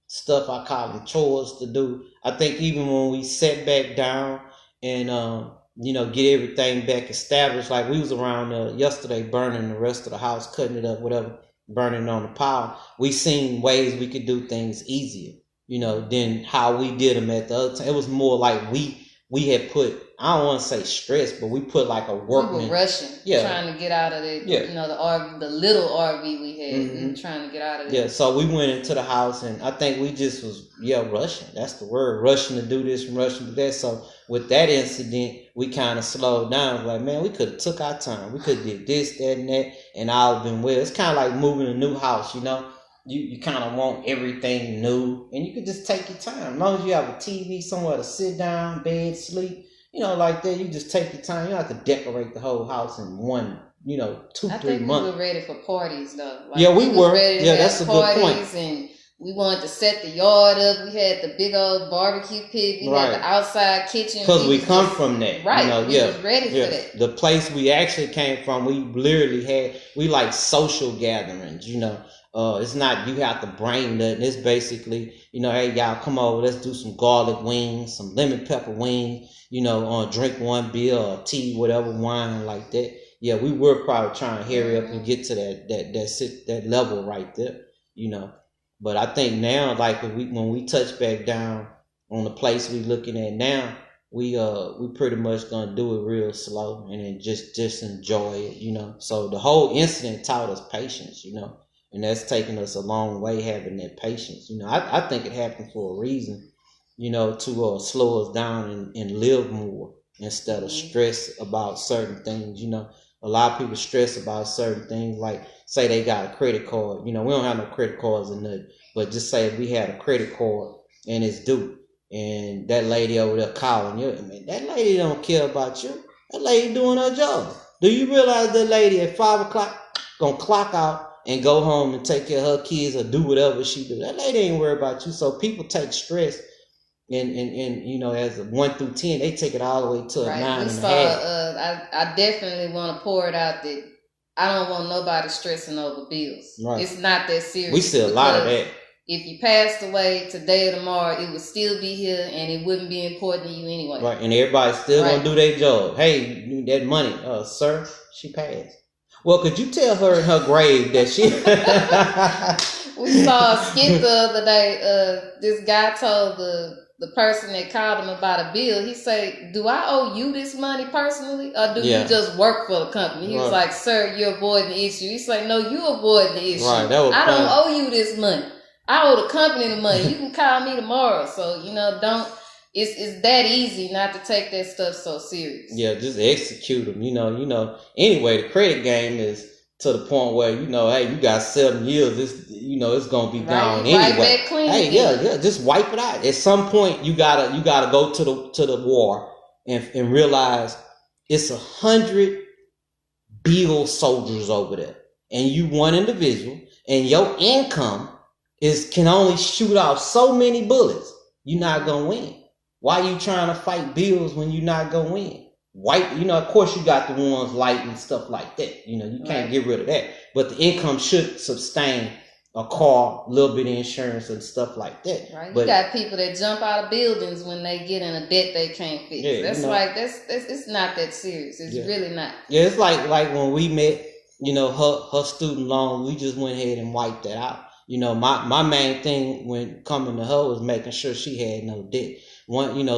stuff, I call them chores to do. I think even when we sat back down and get everything back established, like we was around yesterday burning the rest of the house, cutting it up, whatever, burning on the pile. We seen ways we could do things easier, than how we did them at the other time. It was more like we had put, I don't want to say stress, but we put like a workman. We were rushing, trying to get out of the, the RV, the little RV we had, and trying to get out of it. Yeah, so we went into the house, and I think we just was, rushing. That's the word, rushing to do this and rushing to do that. So with that incident, we kind of slowed down. Like, man, we could have took our time. We could have did this, that, and that, and all have been well. It's kind of like moving a new house, You kind of want everything new, and you could just take your time. As long as you have a TV, somewhere to sit down, bed, sleep, like that, you just take your time. You don't have to decorate the whole house in 1, 2, 3 months. I think we were ready for parties, though. Like, yeah, we were. Ready to that's a good point. And we wanted to set the yard up. We had the big old barbecue pit. We had the outside kitchen. Because we come from that. Right. We was ready for that. The place we actually came from, we literally we like social gatherings, It's not you have to bring nothing. It's basically, hey y'all, come over, let's do some garlic wings, some lemon pepper wings, drink 1 beer or tea, whatever, wine like that. Yeah, we were probably trying to hurry up and get to that level right there, But I think now, like when we touch back down on the place we looking at now, we pretty much gonna do it real slow and then just enjoy it, So the whole incident taught us patience, And that's taken us a long way, having that patience. I think it happened for a reason, to slow us down and live more instead of stress about certain things. A lot of people stress about certain things, like say they got a credit card. We don't have no credit cards or nothing, but just say we had a credit card and it's due. and that lady over there calling you. I mean, that lady don't care about you. That lady doing her job. Do you realize that lady at 5 o'clock gonna clock out and go home and take care of her kids or do whatever she do? That lady ain't worried about you. So people take stress and you know, as a 1 through 10, they take it all the way to a 9.5. I definitely want to pour it out that I don't want nobody stressing over bills. Right. It's not that serious. We see a lot of that. If you passed away today or tomorrow, it would still be here and it wouldn't be important to you anyway. Right, and everybody's still gonna do their job. Hey, that money, sir, she passed. Well, could you tell her in her grave that she? We saw a skit the other day. This guy told the person that called him about a bill. He said, "Do I owe you this money personally, or do you just work for the company?" He was like, "Sir, you're avoiding the issue." He's like, "No, you avoiding the issue. Right, I don't owe you this money. I owe the company the money. You can call me tomorrow." So, you know, it's that easy not to take that stuff so serious. Yeah, just execute them. You know. Anyway, the credit game is to the point where, you know, hey, you got 7 years. It's gonna be gone anyway. Hey, yeah, just wipe it out. At some point, you gotta go to the war and realize it's 100 bill soldiers over there, and you one individual, and your income can only shoot off so many bullets. You're not gonna win. Why you trying to fight bills when you're not gonna win? Of course you got the ones light and stuff like that. You know, you can't get rid of that. But the income should sustain a car, a little bit of insurance and stuff like that. Right. But you got people that jump out of buildings when they get in a debt they can't fix. Yeah, that's it's not that serious. It's really not. Yeah, it's like when we met, you know, her student loan, we just went ahead and wiped that out. You know, my main thing when coming to her was making sure she had no debt.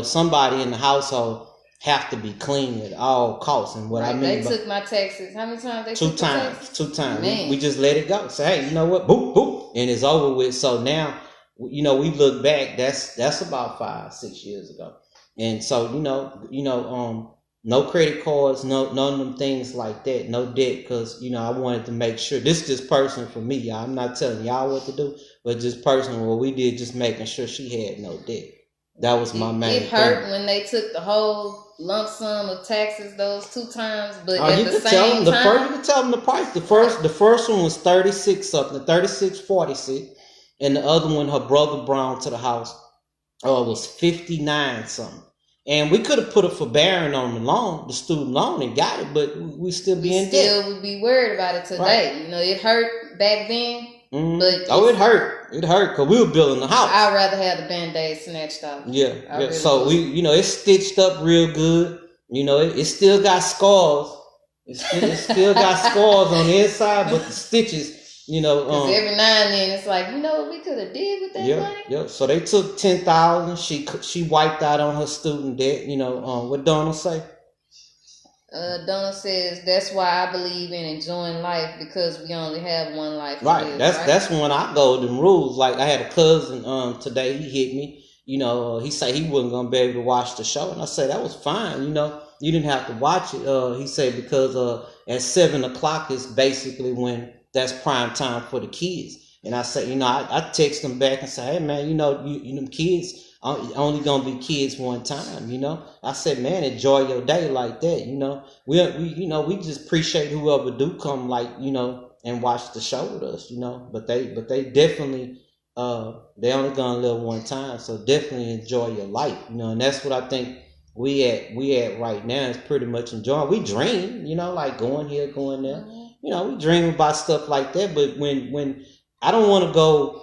Somebody in the household have to be clean at all costs. And what I mean, they took my taxes. How many times they took my taxes? 2 times. We just let it go. Say, hey, you know what? Boop, boop, and it's over with. So now, you know, we look back. That's about 5-6 years ago. And so, no credit cards, none of them things like that, no debt, because, you know, I wanted to make sure this person for me, y'all. I'm not telling y'all what to do, but just personally, what we did, just making sure she had no debt. That was my main thing. It hurt when they took the whole lump sum of taxes those 2 times, but at the same time, you can tell them the price. The first one was 36 something, 36.46, and the other one, her brother brought to the house, was 59 something. And we could have put a forbearance on the student loan, and got it, but we still be in debt. Still would be worried about it today. Right. You know, it hurt back then. Mm-hmm. But it hurt. It hurt because we were building the house. I'd rather have the Band-Aid snatched off. Yeah. Really so would. It's stitched up real good. You know, it still got scars. It still got scars on the inside, but the stitches, you know. Because every now and then it's like, you know what we could have did with that money? Yeah. So they took $10,000. She wiped out on her student debt. You know, what Donald say? Donald says that's why I believe in enjoying life, because we only have one life to live. That's one of our golden rules. Like I had a cousin today, he hit me. You know, he said he wasn't gonna be able to watch the show, and I said that was fine. You know, you didn't have to watch it. He said because at 7 o'clock is basically when that's prime time for the kids. And I said, you know, I text them back and say, hey man, you know, you them kids only gonna be kids one time, you know. I said, man, enjoy your day like that, you know. We just appreciate whoever do come, like, you know, and watch the show with us, you know. But they definitely they only gonna live one time, so definitely enjoy your life, you know. And that's what I think we at right now is pretty much enjoying. We dream, you know, like going here, going there, you know. We dream about stuff like that, but when I don't want to go.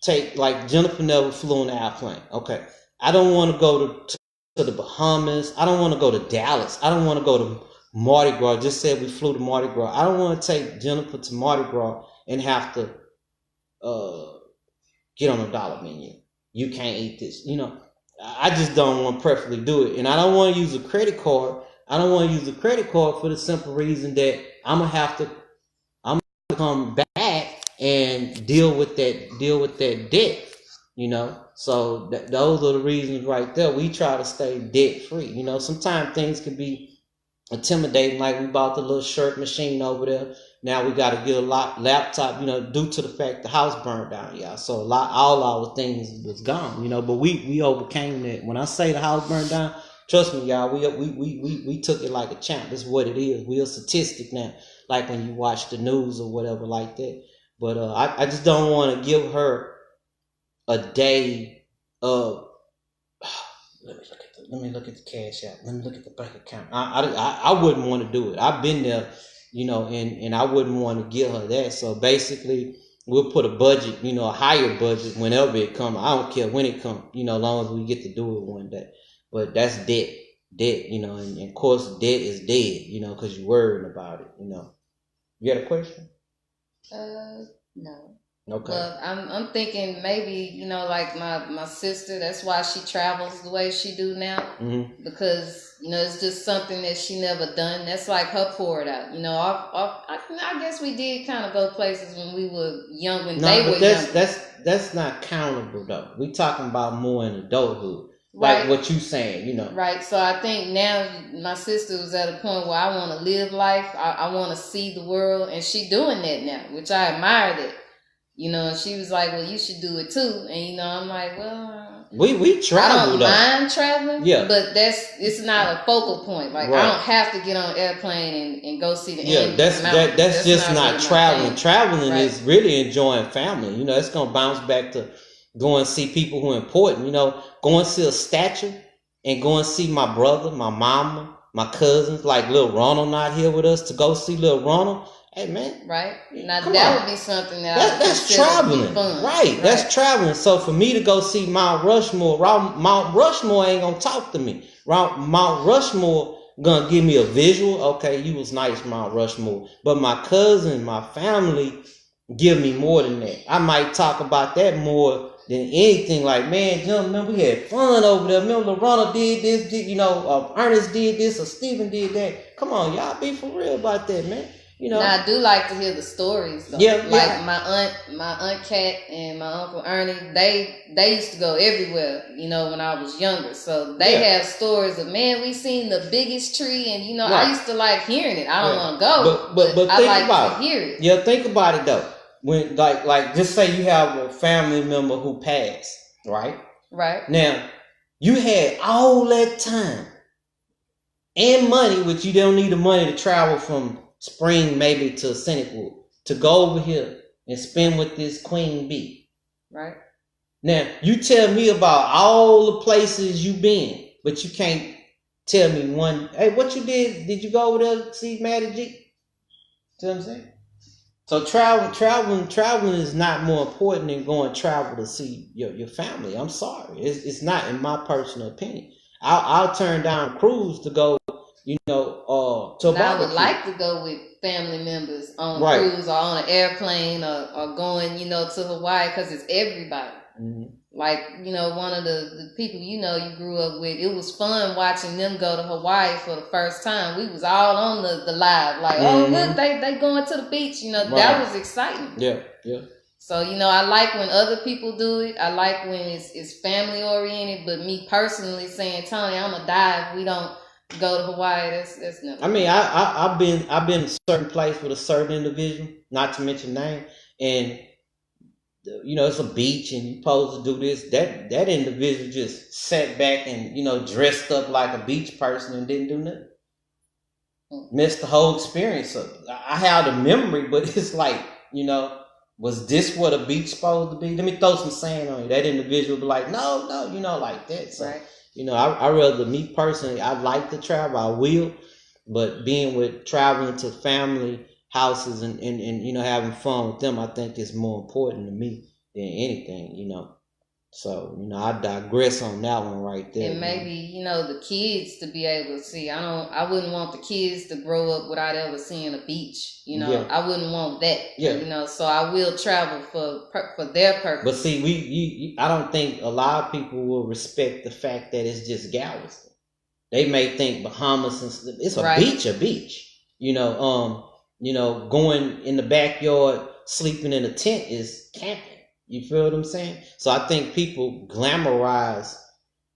Take, like, Jennifer never flew on the airplane. Okay. I don't want to go to the Bahamas. I don't want to go to Dallas. I don't want to go to Mardi Gras. Just said we flew to Mardi Gras. I don't want to take Jennifer to Mardi Gras and have to get on a dollar menu. You can't eat this. You know, I just don't want to preferably do it. And I don't want to use a credit card. I don't want to use a credit card for the simple reason that I'm going to have to come back and deal with that debt, you know. So those are the reasons right there. We try to stay debt free. You know, sometimes things can be intimidating. Like we bought the little shirt machine over there. Now we got to get a laptop, due to the fact the house burned down, y'all. So all our things was gone, But we overcame that. When I say the house burned down, trust me, y'all. We took it like a champ. That's what it is. We're a statistic now. Like when you watch the news or whatever like that. But I just don't want to give her a day of. Let me look at the cash app. Let me look at the bank account. I wouldn't want to do it. I've been there, and I wouldn't want to give her that. So basically, we'll put a budget, a higher budget whenever it comes. I don't care when it comes, as long as we get to do it one day. But that's debt, and of course, debt is dead, because you're worrying about it, You got a question? No. Okay. But I'm thinking maybe, like my sister, that's why she travels the way she do now. Mm-hmm. Because, it's just something that she never done. That's like her pour it out. I guess we did kind of go places when we were young, when they were young. That's not countable though. We talking about more in adulthood. Right. Like what you saying, Right. So I think now my sister was at a point where I want to live life. I want to see the world, and she doing that now, which I admire that. And she was like, well, you should do it too. And, I'm like, well, we travel. I don't mind traveling, yeah, but it's not a focal point. Like, right. I don't have to get on an airplane and go see the end. That's just not really traveling. Traveling right. is really enjoying family. It's going to bounce back to go and see people who are important. Go and see a statue and go and see my brother, my mama, my cousins, like little Ronald not here with us to go see little Ronald. Hey man, right now that would be something that's traveling, right? That's traveling. So for me to go see Mount Rushmore ain't gonna talk to me. Mount Rushmore gonna give me a visual. Okay, you was nice, Mount Rushmore, but my cousin, my family, give me more than that. I might talk about that more than anything. Like, man, remember we had fun over there. Remember Ronald did this, Ernest did this, or Stephen did that. Come on, y'all, be for real about that, man. Now, I do like to hear the stories though. Yeah, like my aunt Kat and my uncle Ernie, they used to go everywhere, when I was younger. So they have stories of, man, we seen the biggest tree, and right. I used to like hearing it. I don't want to go, but I like to hear it. Yeah, think about it though. When like just say you have a family member who passed, right? Right. Now, you had all that time and money, which you don't need the money to travel from Spring maybe to Senegal, to go over here and spend with this queen bee. Right. Now, you tell me about all the places you been, but you can't tell me one. Hey, what you did? Did you go over there to see Maddie G? See what I'm saying? So traveling is not more important than going travel to see your family. I'm sorry. It's not, in my personal opinion. I'll turn down cruise to go, to a I would like to go with family members on a cruise or on an airplane or going, to Hawaii, because it's everybody. Mm-hmm. Like, one of the people you grew up with, it was fun watching them go to Hawaii for the first time. We was all on the live, like, oh, look, they going to the beach. That was exciting. Yeah. So, I like when other people do it. I like when it's family oriented, but me personally saying, Tony, I'm going to die if we don't go to Hawaii. That's nothing. I mean, I've been in a certain place with a certain individual, not to mention name, and it's a beach and you're supposed to do this. That individual just sat back and dressed up like a beach person and didn't do nothing. Missed the whole experience. So I have the memory, but it's like, was this what a beach supposed to be? Let me throw some sand on you. That individual be like, no, like that. So, right. I rather, me personally, I like to travel. I will, but being with traveling to family houses and having fun with them, I think is more important to me than anything, So, I digress on that one right there. And maybe, the kids to be able to see. I wouldn't want the kids to grow up without ever seeing a beach. I wouldn't want that. Yeah. So I will travel for their purpose. But see, I don't think a lot of people will respect the fact that it's just Galveston. They may think Bahamas and it's a beach. Going in the backyard, sleeping in a tent is camping. You feel what I'm saying? So I think people glamorize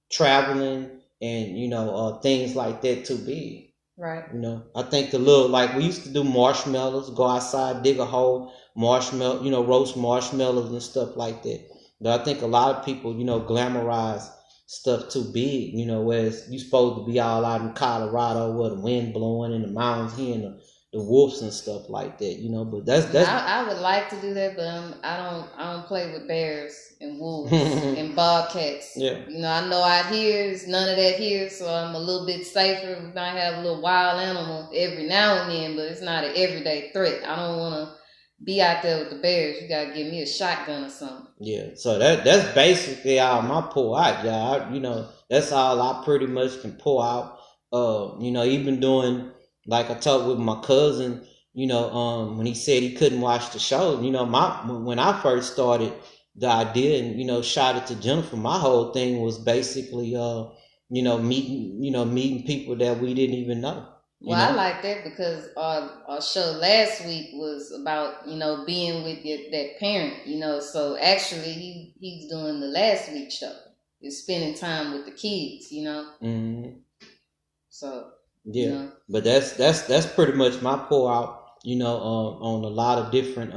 traveling and, things like that too big. Right. You know, I think the little like we used to do marshmallows, go outside, dig a hole, marshmallow, roast marshmallows and stuff like that. But I think a lot of people, glamorize stuff too big. Whereas you supposed to be all out in Colorado where the wind blowing in the mountains, hearing the wolves and stuff like that. But that's I would like to do that, but I don't play with bears and wolves and bobcats. Yeah. I know out here is none of that here, so I'm a little bit safer. We might have a little wild animal every now and then, but it's not an everyday threat. I don't want to be out there with the bears. You gotta give me a shotgun or something. Yeah. So that's basically all my pull out, y'all. That's all I pretty much can pull out. Even doing like I talked with my cousin, when he said he couldn't watch the show, when I first started the idea and, shot it to Jennifer, my whole thing was basically, meeting people that we didn't even know. Well, I like that because our show last week was about, being with that parent, so actually he's doing the last week's show. Is spending time with the kids, Mm-hmm. So yeah, but that's pretty much my pour out, on a lot of different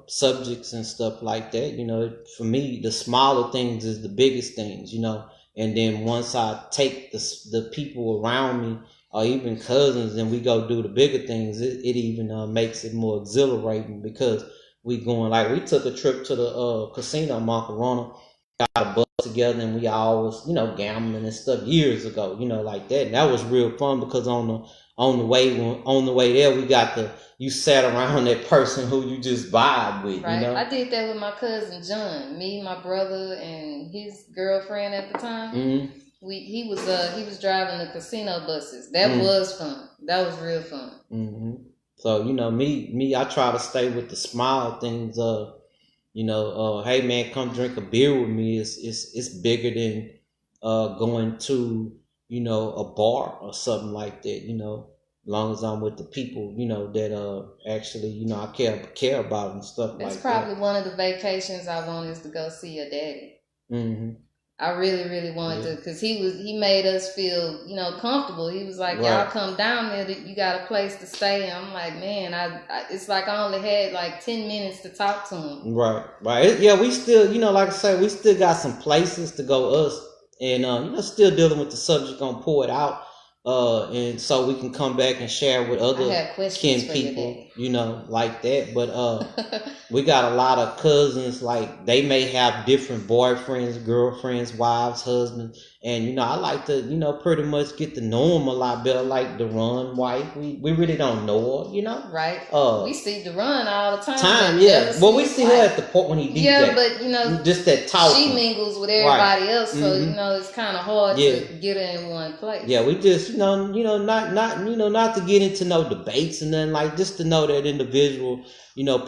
subjects and stuff like that. For me, the smaller things is the biggest things, and then once I take the people around me or even cousins and we go do the bigger things, it even makes it more exhilarating because we took a trip to the casino in Macarona, got a bus together and we all was gambling and stuff years ago, like that. And that was real fun because on the way there you sat around that person who you just vibe with. Right. I did that with my cousin John, me, my brother, and his girlfriend at the time. Mm-hmm. He was driving the casino buses. That was fun. That was real fun. Mm-hmm. So me, I try to stay with the small things. Hey man, come drink a beer with me. It's bigger than going to a bar or something like that. As long as I'm with the people that actually I care about and stuff like that. That's probably one of the vacations I want is to go see your daddy. Mm-hmm. I really, really wanted to, because he made us feel, comfortable. He was like, y'all come down there, you got a place to stay. And I'm like, man, it's like I only had like 10 minutes to talk to him. Right. We still, like I said, we still got some places to go us. And, still dealing with the subject on Pour It Out. And so we can come back and share with other kin people, like that. But we got a lot of cousins, like they may have different boyfriends, girlfriends, wives, husbands. And, I like to, pretty much get to know them a lot better, like Deron wife. We really don't know her, Right. We see Deron all the time. Yeah. Well, we see her at the point when he DJs. Yeah, but, just that talk. She mingles with everybody else, so, it's kind of hard to get her in one place. Yeah, we just, not to get into no debates and then like just to know that individual,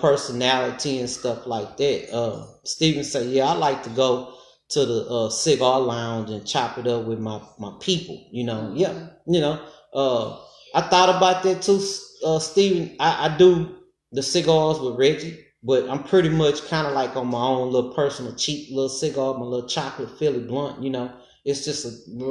personality and stuff like that. Steven said, yeah, I like to go to the cigar lounge and chop it up with my people, I thought about that too, Steven. I do the cigars with Reggie, but I'm pretty much kind of like on my own little personal cheap little cigar, my little chocolate Philly blunt, It's just a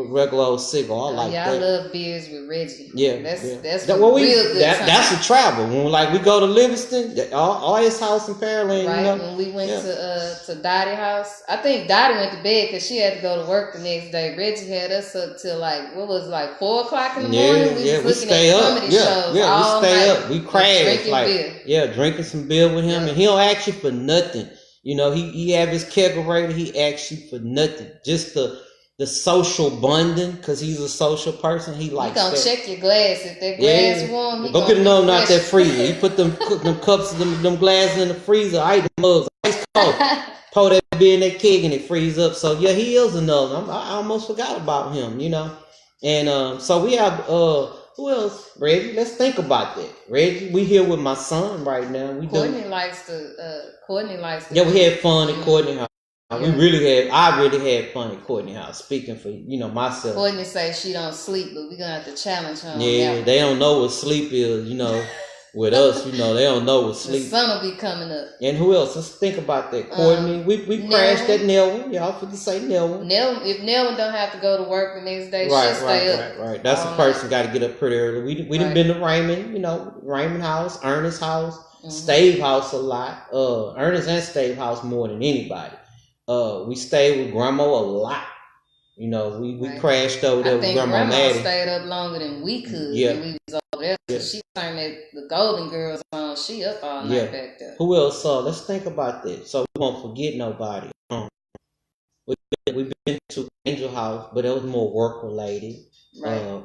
regular old cigar. Like that. I love beers with Reggie. Yeah, that's real good. That's a travel. When we go to Livingston, all his house in Pearland. Right. When we went to Dottie's house, I think Dottie went to bed because she had to go to work the next day. Reggie had us up till 4 o'clock in the morning. We stay up. Shows we stay up. We crash beer. Drinking some beer with him, and he don't ask you for nothing. He have his kegerator. He asks you for nothing, just the social bonding, because he's a social person. He likes that. He gonna check your glass. If that glass warm, go get another not that freezer. He put them cups, them glasses in the freezer. Ice mugs, ice cold. Pour that beer in that keg and it freeze up. So yeah, he is another. I almost forgot about him. And so we have who else? Reggie. Let's think about that. Reggie, we here with my son right now. Courtney likes to. Yeah, we had fun at Courtney house. I really had fun at Courtney house. Speaking for myself. Courtney says she don't sleep, but we're gonna have to challenge her. Yeah, they don't know what sleep is. With us, they don't know what The sleep. sun will be coming up. And who else? Let's think about that. Courtney, we crashed that Nelwyn. Yeah, I was going to say Nelwyn. If Nelwyn don't have to go to work the next day, Right, she'll stay up. Right. That's a person got to get up pretty early. We done been to Raymond, Raymond house, Ernest house, Stave house a lot. Ernest and Stave house more than anybody. We stayed with Grandma a lot. We crashed over there with Grandma Maddie. Stayed up longer than we could when we was over there. Yeah. She turned the Golden Girls on. She up all night back there. Who else? Let's think about that. So we won't forget nobody. We've been to Angel House, but it was more work related. Right.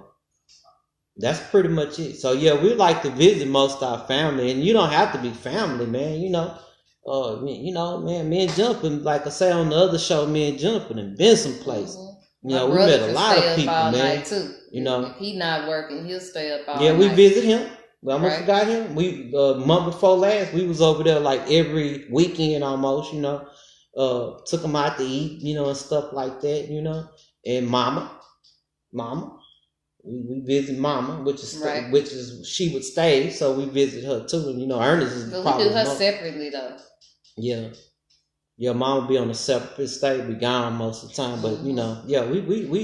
That's pretty much it. So yeah, we like to visit most of our family, and you don't have to be family, man. Man, me and Jumpin', like I say on the other show, me and Jumpin' and been someplace. We met a lot of people, man. Too. If he not working, he'll stay up all night. Yeah, we visit him. I almost forgot him. We month before last, we was over there like every weekend almost. Took him out to eat, and stuff like that. And Mama, we visit Mama, which is she would stay, so we visit her too. And Ernest is probably. We do her separately though. Yeah, Mama be on a separate state, be gone most of the time. But we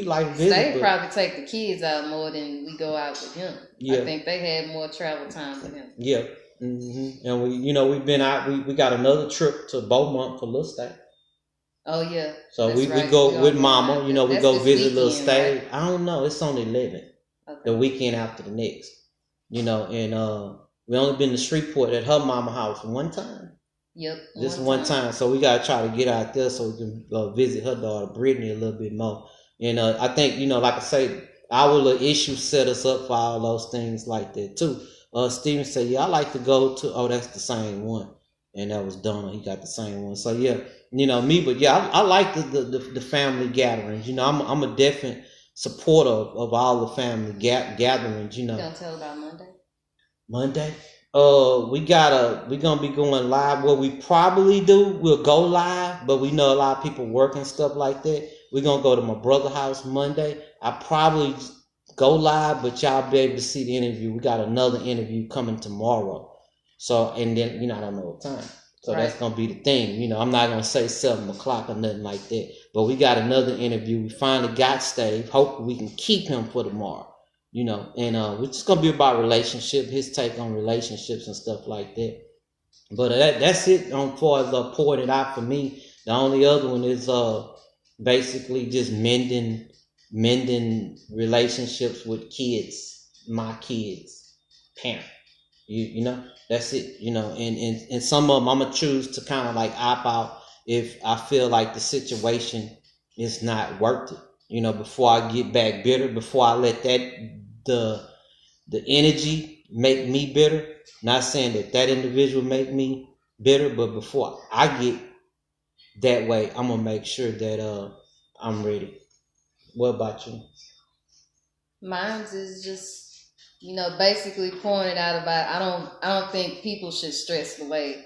like visit. They probably take the kids out more than we go out with him. Yeah. I think they had more travel time with him. Yeah, and we've been out. We got another trip to Beaumont for Little Stay. Oh yeah. So we go with Mama. We go visit Little Stay. Right? I don't know. It's on the 11th, the weekend after the next. And we only been to Shreveport at her mama house one time. Yep. Just one time. So we gotta try to get out there so we can visit her daughter Brittany a little bit more. And I think like I say, our little issue set us up for all those things like that too. Steven said, "Yeah, I like to go to." Oh, that's the same one, and that was Donna. He got the same one. So yeah, me, but yeah, I like the family gatherings. I'm a definite supporter of all the family gatherings. You gonna tell about Monday? Monday. We're gonna be going live. What we probably do, we'll go live, but we know a lot of people work and stuff like that. We're gonna go to my brother's house Monday. I probably go live, but y'all be able to see the interview. We got another interview coming tomorrow. So, and then I don't know what time. So that's gonna be the thing. I'm not gonna say 7:00 or nothing like that. But we got another interview. We finally got Stave. Hopefully we can keep him for tomorrow. And we're just gonna be about relationship, his take on relationships and stuff like that. But that's it on far as pouring it out for me. The only other one is basically just mending relationships with kids, my kids, parent. That's it. And some of them I'm gonna choose to kind of like opt out if I feel like the situation is not worth it. Before I get back bitter, before I let the energy make me bitter. Not saying that individual make me bitter, but before I get that way, I'm gonna make sure that I'm ready. What about you? Mine is just basically pouring it out about I don't think people should stress the way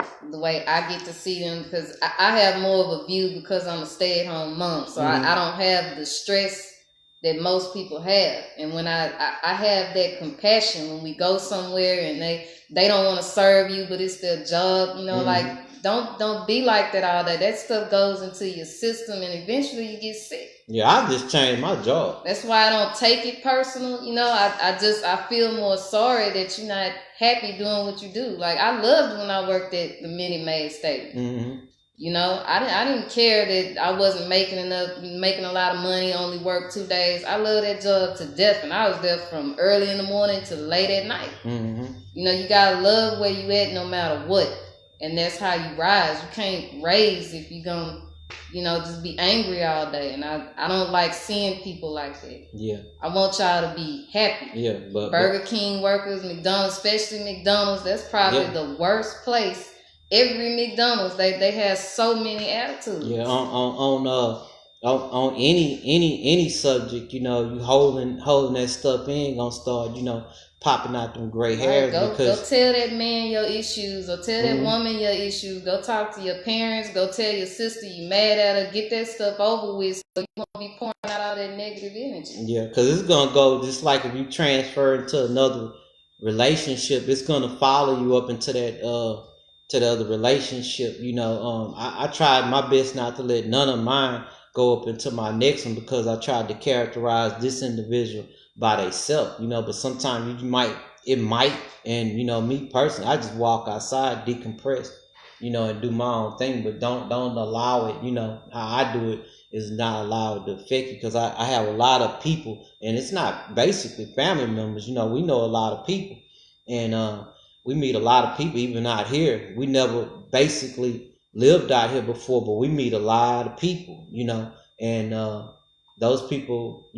I get to see them, because I have more of a view because I'm a stay-at-home mom, so I don't have the stress that most people have. And when I have that compassion when we go somewhere and they don't want to serve you, but it's their job, like don't be like that all day. That stuff goes into your system and eventually you get sick. Yeah, I just changed my job. That's why I don't take it personal. I feel more sorry that you're not happy doing what you do. Like I loved when I worked at the Minute Maid Stadium. I didn't care that I wasn't making a lot of money, only worked 2 days. I love that job to death, and I was there from early in the morning to late at night. You gotta love where you at no matter what, and that's how you rise. You can't raise if you're gonna, just be angry all day, and I don't like seeing people like that. Yeah, I want y'all to be happy. Yeah, but Burger King workers, McDonald's, especially McDonald's, that's probably the worst place. Every McDonald's, they have so many attitudes. Yeah, on any subject, you holding that stuff in, gonna start, popping out them gray hairs. Go tell that man your issues, or tell that woman your issues. Go talk to your parents. Go tell your sister you mad at her. Get that stuff over with, so you won't be pouring out all that negative energy. Yeah, because it's gonna go just like if you transfer into relationship, it's gonna follow you up into that to the other relationship. I tried my best not to let none of mine go up into my next one because I tried to characterize this individual by themselves. But sometimes it might, and me personally, I just walk outside, decompress, and do my own thing, but don't allow it. How I do it is not allow it to affect you, because I have a lot of people, and it's not basically family members. We know a lot of people, and we meet a lot of people even out here. We never basically lived out here before, but we meet a lot of people, and those people,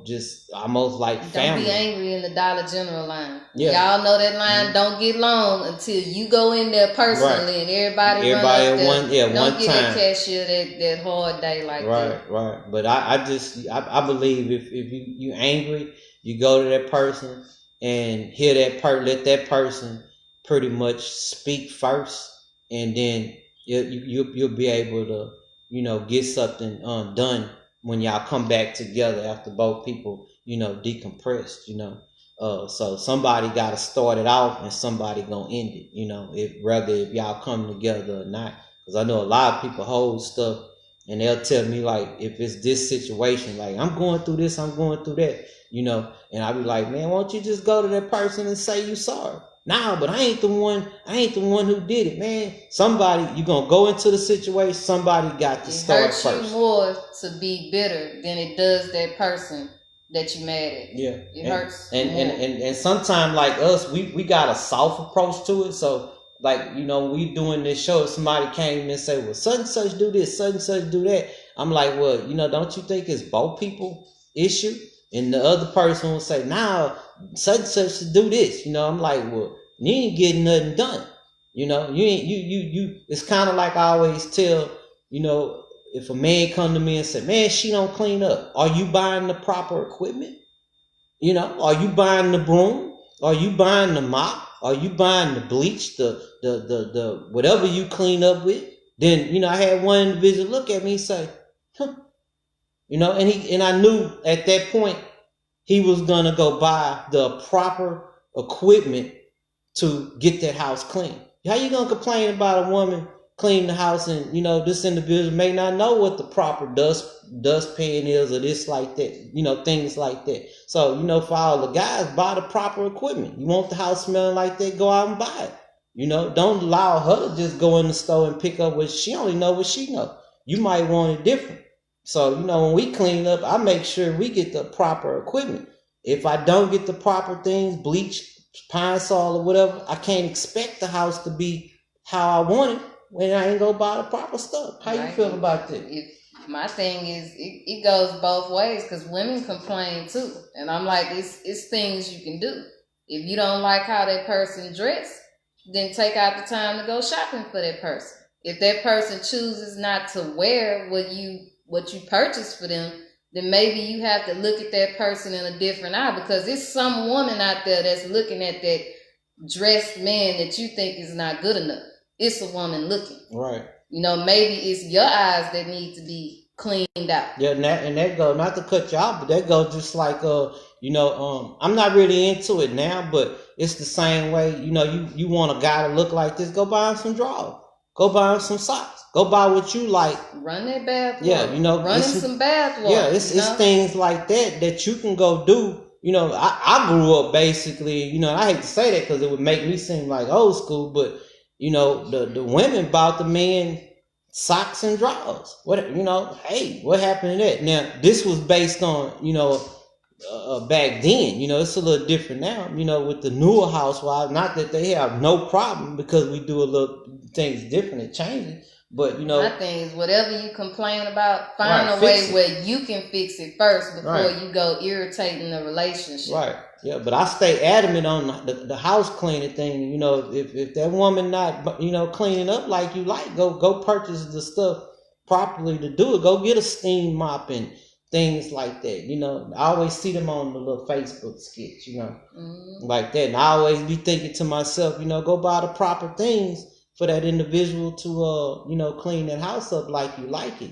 just almost like family. Don't be angry in the Dollar General line. Yeah. Y'all know that line don't get long until you go in there personally, and everybody run up there. Don't give that cashier that hard day like that. Right. But I believe if you angry, you go to that person and hear let that person pretty much speak first, and then you'll be able to get something done when y'all come back together after both people decompressed. So somebody got to start it off and somebody gonna end it, if y'all come together or not. Because I know a lot of people hold stuff and they'll tell me, like, if it's this situation, like, I'm going through this, I'm going through that, and I'll be like, man, why don't you just go to that person and say you sorry? Nah, but I ain't the one who did it, man. You gonna go into the situation, somebody got to start first. It hurts you more to be bitter than it does that person that you mad at. Yeah. It hurts. And sometimes, like us, we got a soft approach to it. So, like, we doing this show, if somebody came and say, well, such and such do this, such and such do that, I'm like, well, don't you think it's both people issue? And the other person will say, nah, such and such to do this. I'm like, well, you ain't getting nothing done. You ain't, it's kind of like I always tell, if a man come to me and say, man, she don't clean up, are you buying the proper equipment? Are you buying the broom? Are you buying the mop? Are you buying the bleach, the whatever you clean up with? Then, I had one individual look at me and say, huh. And I knew at that point he was gonna go buy the proper equipment to get that house clean. How you gonna complain about a woman cleaning the house and this individual may not know what the proper dustpan is or this like that, things like that. So for all the guys, buy the proper equipment. You want the house smelling like that, go out and buy it. Don't allow her to just go in the store and pick up what she only know what she know. You might want it different. So, when we clean up, I make sure we get the proper equipment. If I don't get the proper things, bleach, Pine Sol or whatever, I can't expect the house to be how I want it when I ain't gonna buy the proper stuff. How you feel about that? My thing is, it goes both ways, because women complain too. And I'm like, it's things you can do. If you don't like how that person dressed, then take out the time to go shopping for that person. If that person chooses not to wear what you purchased for them, then maybe you have to look at that person in a different eye, because there's some woman out there that's looking at that dressed man that you think is not good enough. It's a woman looking. Right. Maybe it's your eyes that need to be cleaned out. Yeah, and that go, not to cut you off, but that go just like I'm not really into it now, but it's the same way. You want a guy to look like this, go buy him some drawers. Go buy him some socks. Go buy what you like. Run that bath water. Yeah, run him some bath water. Yeah, it's things like that you can go do. I grew up basically, I hate to say that because it would make me seem like old school, but the women bought the men socks and drawers. Hey, what happened to that? Now, this was based on, back then, it's a little different now, with the newer housewives. Not that they have no problem, because we do a little things different and changing. But my thing is, whatever you complain about, find a way where you can fix it first before you go irritating the relationship. Right. Yeah, but I stay adamant on the house cleaning thing. If that woman not cleaning up like you like, go purchase the stuff properly to do it. Go get a steam mop and things like that. I always see them on the little Facebook skits, like that. And I always be thinking to myself, go buy the proper things for that individual to clean that house up like you like it.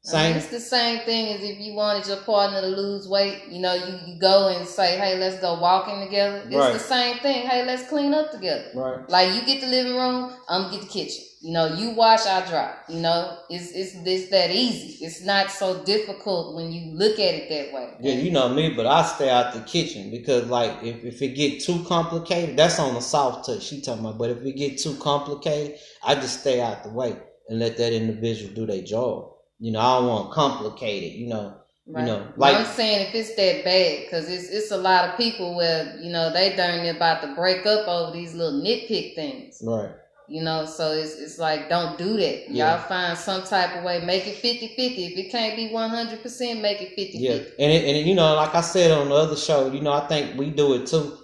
Same. It's the same thing as if you wanted your partner to lose weight. You know, you go and say, hey, let's go walking together. It's Right. the same thing. Hey, let's clean up together. Right. Like, you get the living room, I'm get the kitchen. You know, you wash, I dry. You know, it's that easy. It's not so difficult when you look at it that way. Yeah, you know me, but I stay out the kitchen because, like, if it get too complicated, that's on the soft touch she talking about. But if it get too complicated, I just stay out the way and let that individual do their job. You know, I don't want complicated. Right. You know, like I'm saying if it's that bad, because it's a lot of people where, you know, they darn near about to break up over these little nitpick things. Right. You know, so it's like, don't do that. Yeah. Y'all find some type of way, make it 50-50. If it can't be 100%, make it 50-50. Yeah, and you know, like I said on the other show, you know, I think we do it too.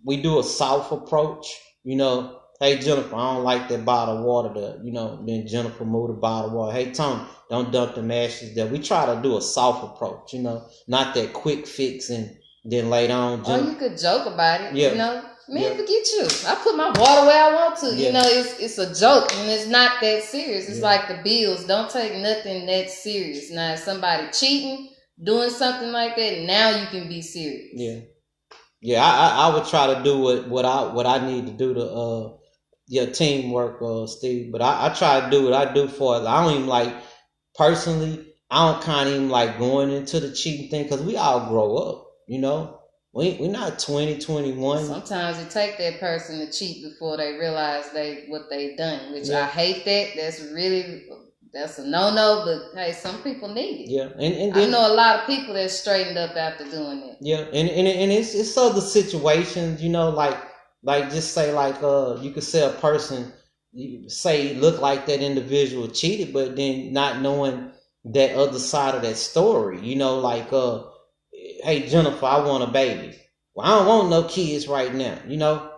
We do a soft approach. You know, hey Jennifer, I don't like that bottle of water there. You know, then Jennifer move the bottle of water. Hey Tony, don't dump the ashes there. We try to do a soft approach. You know, not that quick fix and then later on. Or you could joke about it. Yeah. You know. Man, forget you. I put my water where I want to. Yeah. You know, it's a joke and it's not that serious. It's like the bills. Don't take nothing that serious. Now, if somebody cheating, doing something like that, now you can be serious. Yeah. Yeah, I would try to do what I need to do to teamwork, Steve. But I try to do what I do for it. I don't even like personally. I don't kind of even like going into the cheating thing because we all grow up. You know. We're not 20, 21. Sometimes it take that person to cheat before they realize what they've done, which I hate that. That's a no-no, but hey, some people need it. Yeah, and I know a lot of people that straightened up after doing it. Yeah, and it's other situations, you know, like just say like you could say a person, you say look like that individual cheated, but then not knowing that other side of that story, you know, like hey Jennifer, I want a baby. Well, I don't want no kids right now, you know.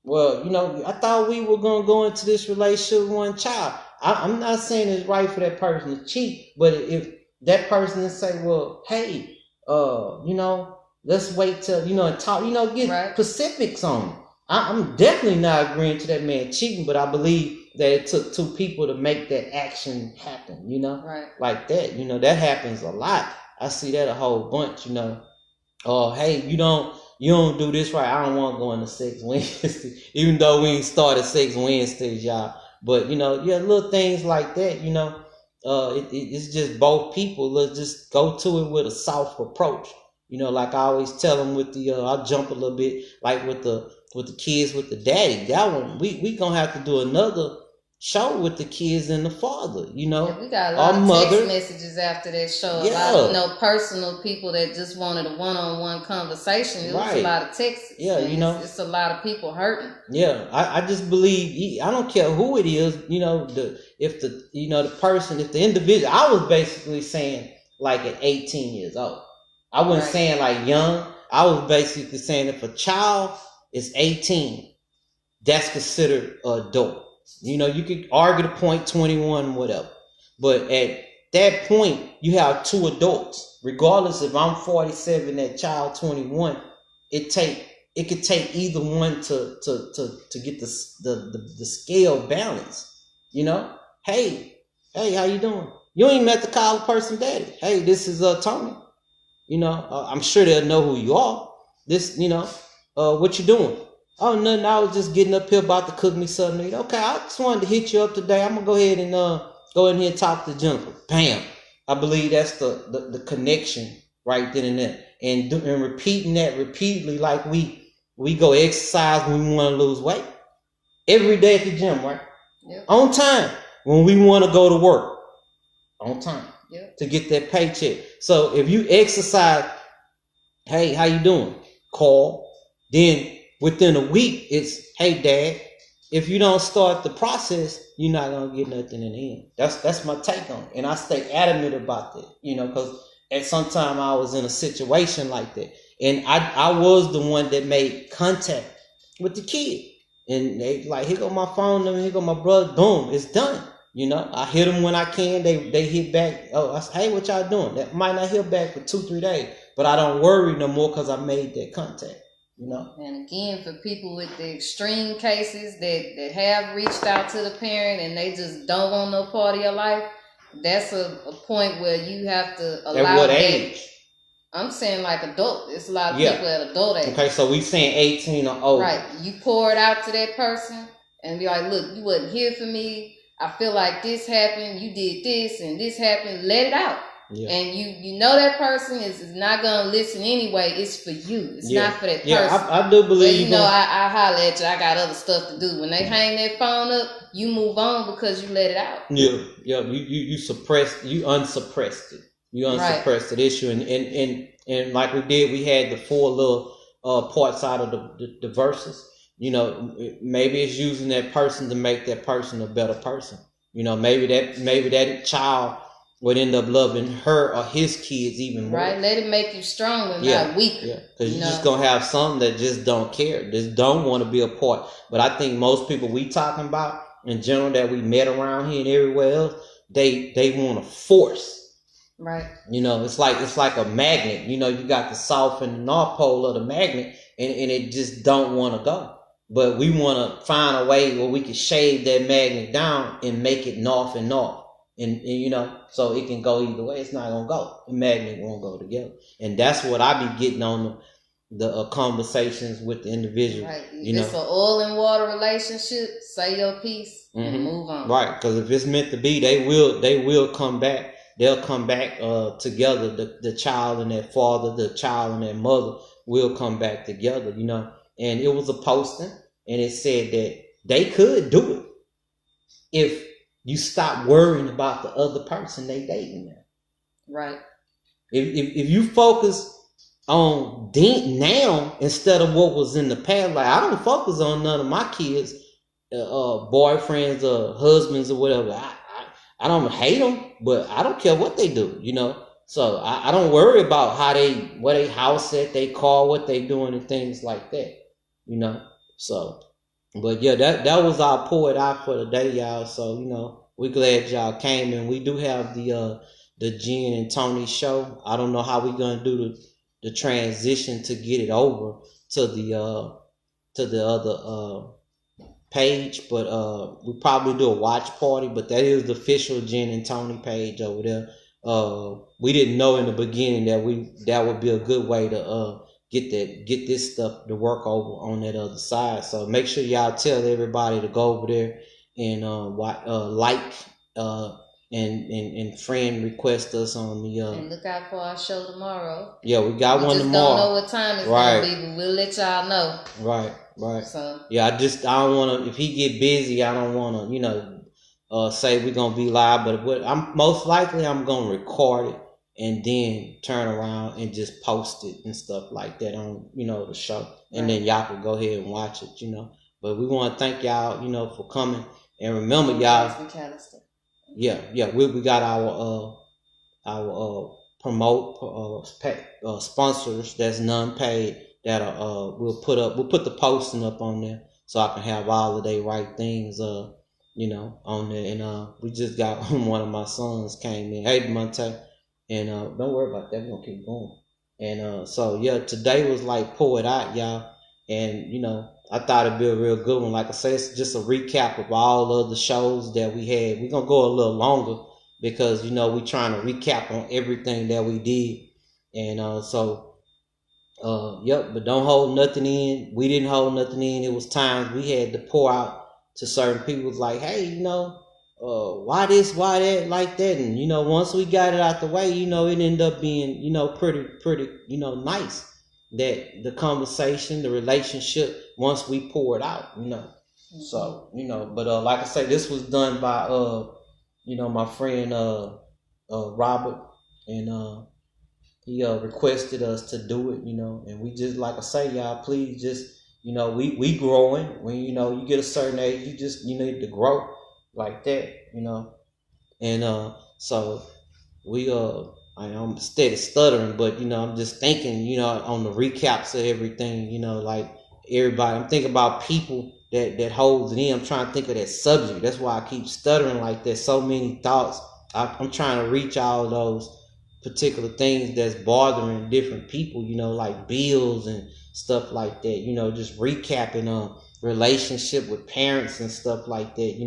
Well, you know, I thought we were gonna go into this relationship with one child. I'm not saying it's right for that person to cheat, but if that person say, well, hey, you know, let's wait till, you know, and talk, you know, get specifics on it. I'm definitely not agreeing to that man cheating, but I believe that it took two people to make that action happen, you know, like that, you know, that happens a lot. I see that a whole bunch, you know. Oh, hey, you don't do this right. I don't want to go into Sex Wednesday, even though we ain't started Sex Wednesdays, y'all. But you know, yeah, little things like that, you know. It's just both people. Let's just go to it with a soft approach, you know. Like I always tell them with the, I'll jump a little bit, like with the kids with the daddy. That one, we gonna have to do another show with the kids and the father, you know. Yeah, we got a lot of text messages after that show. A lot of, you know, personal people that just wanted a one-on-one conversation. It was a lot of texts. Yeah, you know, it's a lot of people hurting. Yeah, I just believe, I don't care who it is, you know, if the individual. I was basically saying like at 18 years old. I wasn't saying like young. I was basically saying if a child is 18, that's considered an adult. You know, you could argue the point 21, whatever. But at that point, you have two adults. Regardless if I'm 47, that child 21, it could take either one to get the scale balance. You know? Hey, how you doing? You ain't met the call person daddy. Hey, this is Tony. You know, I'm sure they'll know who you are. This, you know, what you doing? Oh, nothing. I was just getting up here about to cook me something to eat. Okay, I just wanted to hit you up today. I'm gonna go ahead and go in here and talk to Jennifer. Bam. I believe that's the connection right then and there. And repeating that repeatedly, like we go exercise when we want to lose weight. Every day at the gym, right? Yep. On time. When we want to go to work. On time. Yep. To get that paycheck. So if you exercise, hey, how you doing? Call. Then within a week, it's, hey, Dad, if you don't start the process, you're not going to get nothing in the end. That's my take on it. And I stay adamant about that, you know, because at some time I was in a situation like that. And I was the one that made contact with the kid. And they like, here go my phone number, here go my brother, boom, it's done. You know, I hit them when I can. They hit back. Oh, I say, hey, what y'all doing? That might not hear back for 2-3 days, but I don't worry no more because I made that contact. You know? And again, for people with the extreme cases that have reached out to the parent and they just don't want no part of your life, that's a point where you have to allow At what that. age? I'm saying like adult. It's a lot of Yeah. people at adult age. Okay, so we saying 18 or older. Right. You pour it out to that person and be like, look, you wasn't here for me. I feel like this happened. You did this and this happened. Let it out. Yeah. And you know that person is not gonna listen anyway. It's for you. It's Yeah. not for that person. Yeah, I do believe. But you know, I holler at you. I got other stuff to do. When they hang that phone up, you move on because you let it out. Yeah, yeah. You suppressed. You unsuppressed it. You unsuppressed the issue, and like we did, we had the 4 little parts out of the verses. You know, maybe it's using that person to make that person a better person. You know, maybe that child would end up loving her or his kids even more. Right, let it make you stronger, not weaker. Yeah, because you're just gonna have some that just don't care, just don't want to be a part. But I think most people we talking about in general that we met around here and everywhere else, they want to force. Right. You know, it's like a magnet. You know, you got the south and the north pole of the magnet, and it just don't want to go. But we want to find a way where we can shave that magnet down and make it north and north. And you know, so it can go either way. It's not going to go. The magnet won't go together. And that's what I be getting on the conversations with the individual. Right. If it's an oil and water relationship, say your piece and move on. Right. Because if it's meant to be, they will come back. They'll come back together. The child and their father, the child and their mother will come back together, you know. And it was a posting, and it said that they could do it if you stop worrying about the other person they dating now. Right. If you focus on now instead of what was in the past, like I don't focus on none of my kids, boyfriends or husbands or whatever. I don't hate them, but I don't care what they do, you know. So I don't worry about where they house at, they car, what they doing and things like that, you know. So, but yeah, that was our pour it out for the day, y'all. So, you know, we glad y'all came, and we do have the Jen and Tony show. I don't know how we gonna do the transition to get it over to the other page, but we probably do a watch party. But that is the official Jen and Tony page over there. We didn't know in the beginning that would be a good way to get this stuff to work over on that other side. So make sure y'all tell everybody to go over there and like and friend request us on the and look out for our show tomorrow. Yeah, we got one tomorrow. We just don't know what time it's gonna be, but we'll let y'all know. Right. So yeah, I don't want to. If he get busy, I don't want to. You know, say we're gonna be live. But I'm gonna record it and then turn around and just post it and stuff like that on the show, and then y'all can go ahead and watch it. You know, but we want to thank y'all, for coming, and remember, y'all. Yeah, we got our promote sponsors that's non-paid that we'll put the posting up on there so I can have all of they right things on there. And we just got one of my sons came in, hey Monte, and don't worry about that, we're gonna keep going. And so yeah, today was like pour it out, y'all, and I thought it'd be a real good one. Like I said, it's just a recap of all of the shows that we had. We're going to go a little longer because, we're trying to recap on everything that we did. And but don't hold nothing in. We didn't hold nothing in. It was times we had to pour out to certain people like, hey, why this, why that, like that. And, once we got it out the way, it ended up being, pretty, nice. That the conversation, the relationship, once we pour it out, Mm-hmm. So, but like I say, this was done by my friend Robert, and he requested us to do it, and we just, like I say, y'all, please just, we growing. When you get a certain age, you just need to grow like that, and so we I'm steady stuttering, but I'm just thinking, on the recaps of everything, like everybody. I'm thinking about people that holds it in. I'm trying to think of that subject. That's why I keep stuttering like that. So many thoughts. I'm trying to reach all those particular things that's bothering different people, like bills and stuff like that. Just recapping relationship with parents and stuff like that.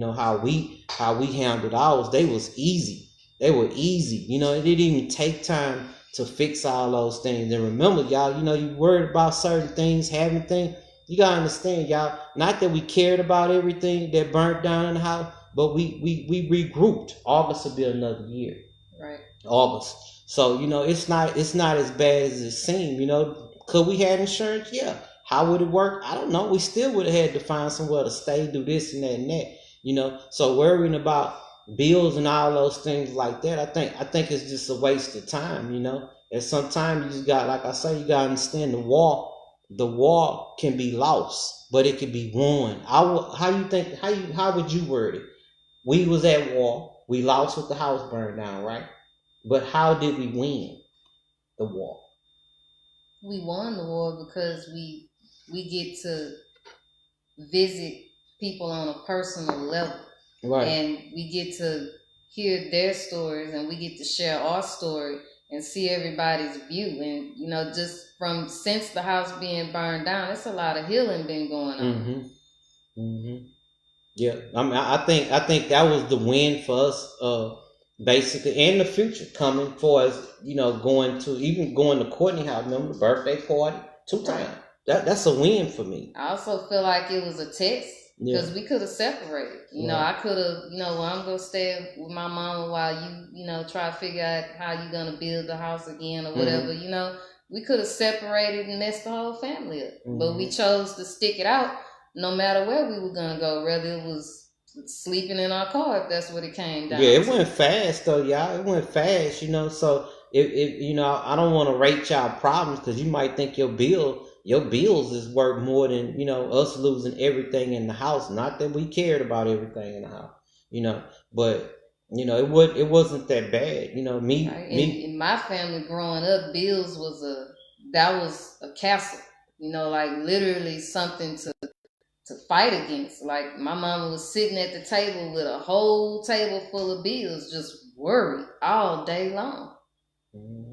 How we handled ours. They was easy. They were easy. You know, it didn't even take time to fix all those things. And remember, y'all, you know, you worried about certain things, having things. You gotta understand, y'all. Not that we cared about everything that burnt down in the house, but we regrouped. August will be another year. Right. August. So, you know, it's not as bad as it seemed. You know, could we have insurance? Yeah. How would it work? I don't know. We still would have had to find somewhere to stay, do this and that and that. You know, so worrying about bills and all those things like that, I think it's just a waste of time. You know, and sometimes you just got, like I say, you gotta understand the war. The war can be lost, but it can be won. How would you word it? We was at war. We lost with the house burned down, right? But how did we win the war? We won the war because we get to visit people on a personal level. Right. And we get to hear their stories, and we get to share our story and see everybody's view. And, you know, just since the house being burned down, it's a lot of healing been going on. Yeah. I mean, I think that was the win for us, basically, and the future coming for us, you know, going to Courtney house, remember the birthday party 2 times. That's a win for me. I also feel like it was a test. Because we could have separated. You know, I could have, you know, well, I'm going to stay with my mama while you know, try to figure out how you're going to build the house again or whatever. You know, we could have separated and messed the whole family up. But we chose to stick it out no matter where we were going to go. Whether it was sleeping in our car, if that's what it came down to. Yeah, it went fast, though, y'all. It went fast, you know. So, if you know, I don't want to rate y'all problems because you might think your bills is worth more than, you know, us losing everything in the house. Not that we cared about everything in the house, you know, but, you know, it wasn't that bad. You know, in my family growing up, bills was a castle, you know, like literally something to fight against. Like my mama was sitting at the table with a whole table full of bills, just worried all day long.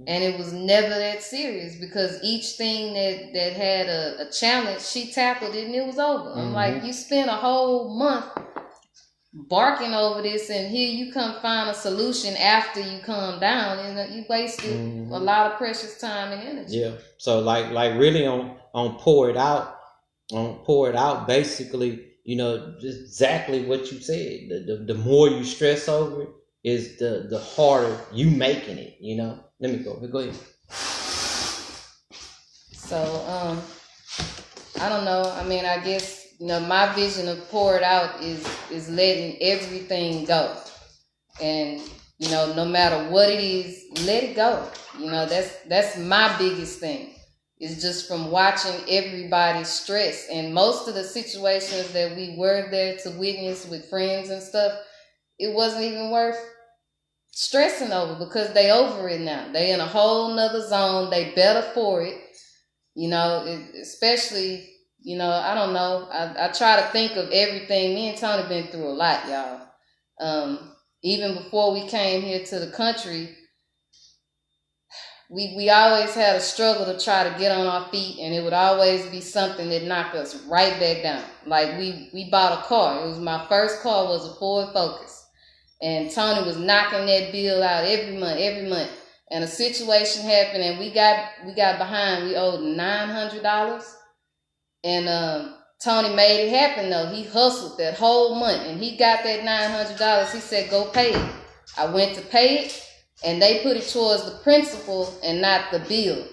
And it was never that serious because each thing that had a challenge, she tackled it and it was over. I'm like, you spent a whole month barking over this, and here you come find a solution after you calm down, and you wasted a lot of precious time and energy. Yeah. So like really on pour it out, basically, you know, just exactly what you said. The more you stress over it is the harder you making it, you know. Let me go ahead. So, I don't know. I mean, I guess, you know, my vision of pour it out is letting everything go. And, you know, no matter what it is, let it go. You know, that's my biggest thing. It's just from watching everybody stress. And most of the situations that we were there to witness with friends and stuff, it wasn't even worth stressing over because they over it now. They in a whole nother zone. They better for it. You know, especially, you know, I don't know. I try to think of everything. Me and Tony been through a lot, y'all. Even before we came here to the country, we always had a struggle to try to get on our feet, and it would always be something that knocked us right back down. Like we bought a car. It was my first car was a Ford Focus. And Tony was knocking that bill out every month. And a situation happened, and we got behind. We owed $900, and Tony made it happen. Though he hustled that whole month, and he got that $900. He said, "Go pay it." I went to pay it, and they put it towards the principal and not the bill,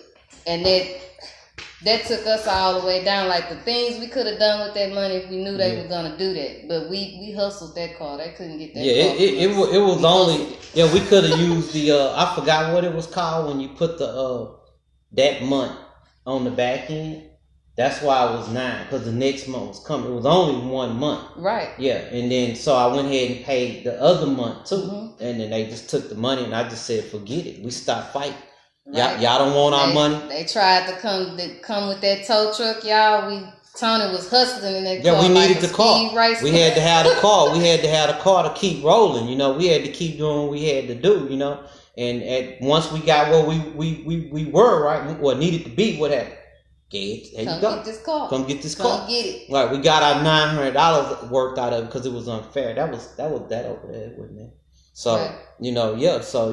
and that took us all the way down. Like the things we could have done with that money if we knew they were gonna do that, but we hustled that car. They couldn't get that. Yeah, car it was only we could have used the I forgot what it was called when you put the that month on the back end. That's why it was 9 because the next month was coming. It was only 1 month. Right. Yeah, and then so I went ahead and paid the other month too, and then they just took the money, and I just said forget it. We stopped fighting. Right. Y'all don't want our money. They tried to come with that tow truck, y'all. Tony was hustling in that car. Yeah, we needed the car. We had to have the car. We had to have the car to keep rolling. You know, we had to keep doing what we had to do. You know, and once we got where we were right, what needed to be, what happened? Come get this car. Come get this car. Come get it. Right, we got our $900 worked out of it because it was unfair. That was that over there, wasn't it? So, Right. So,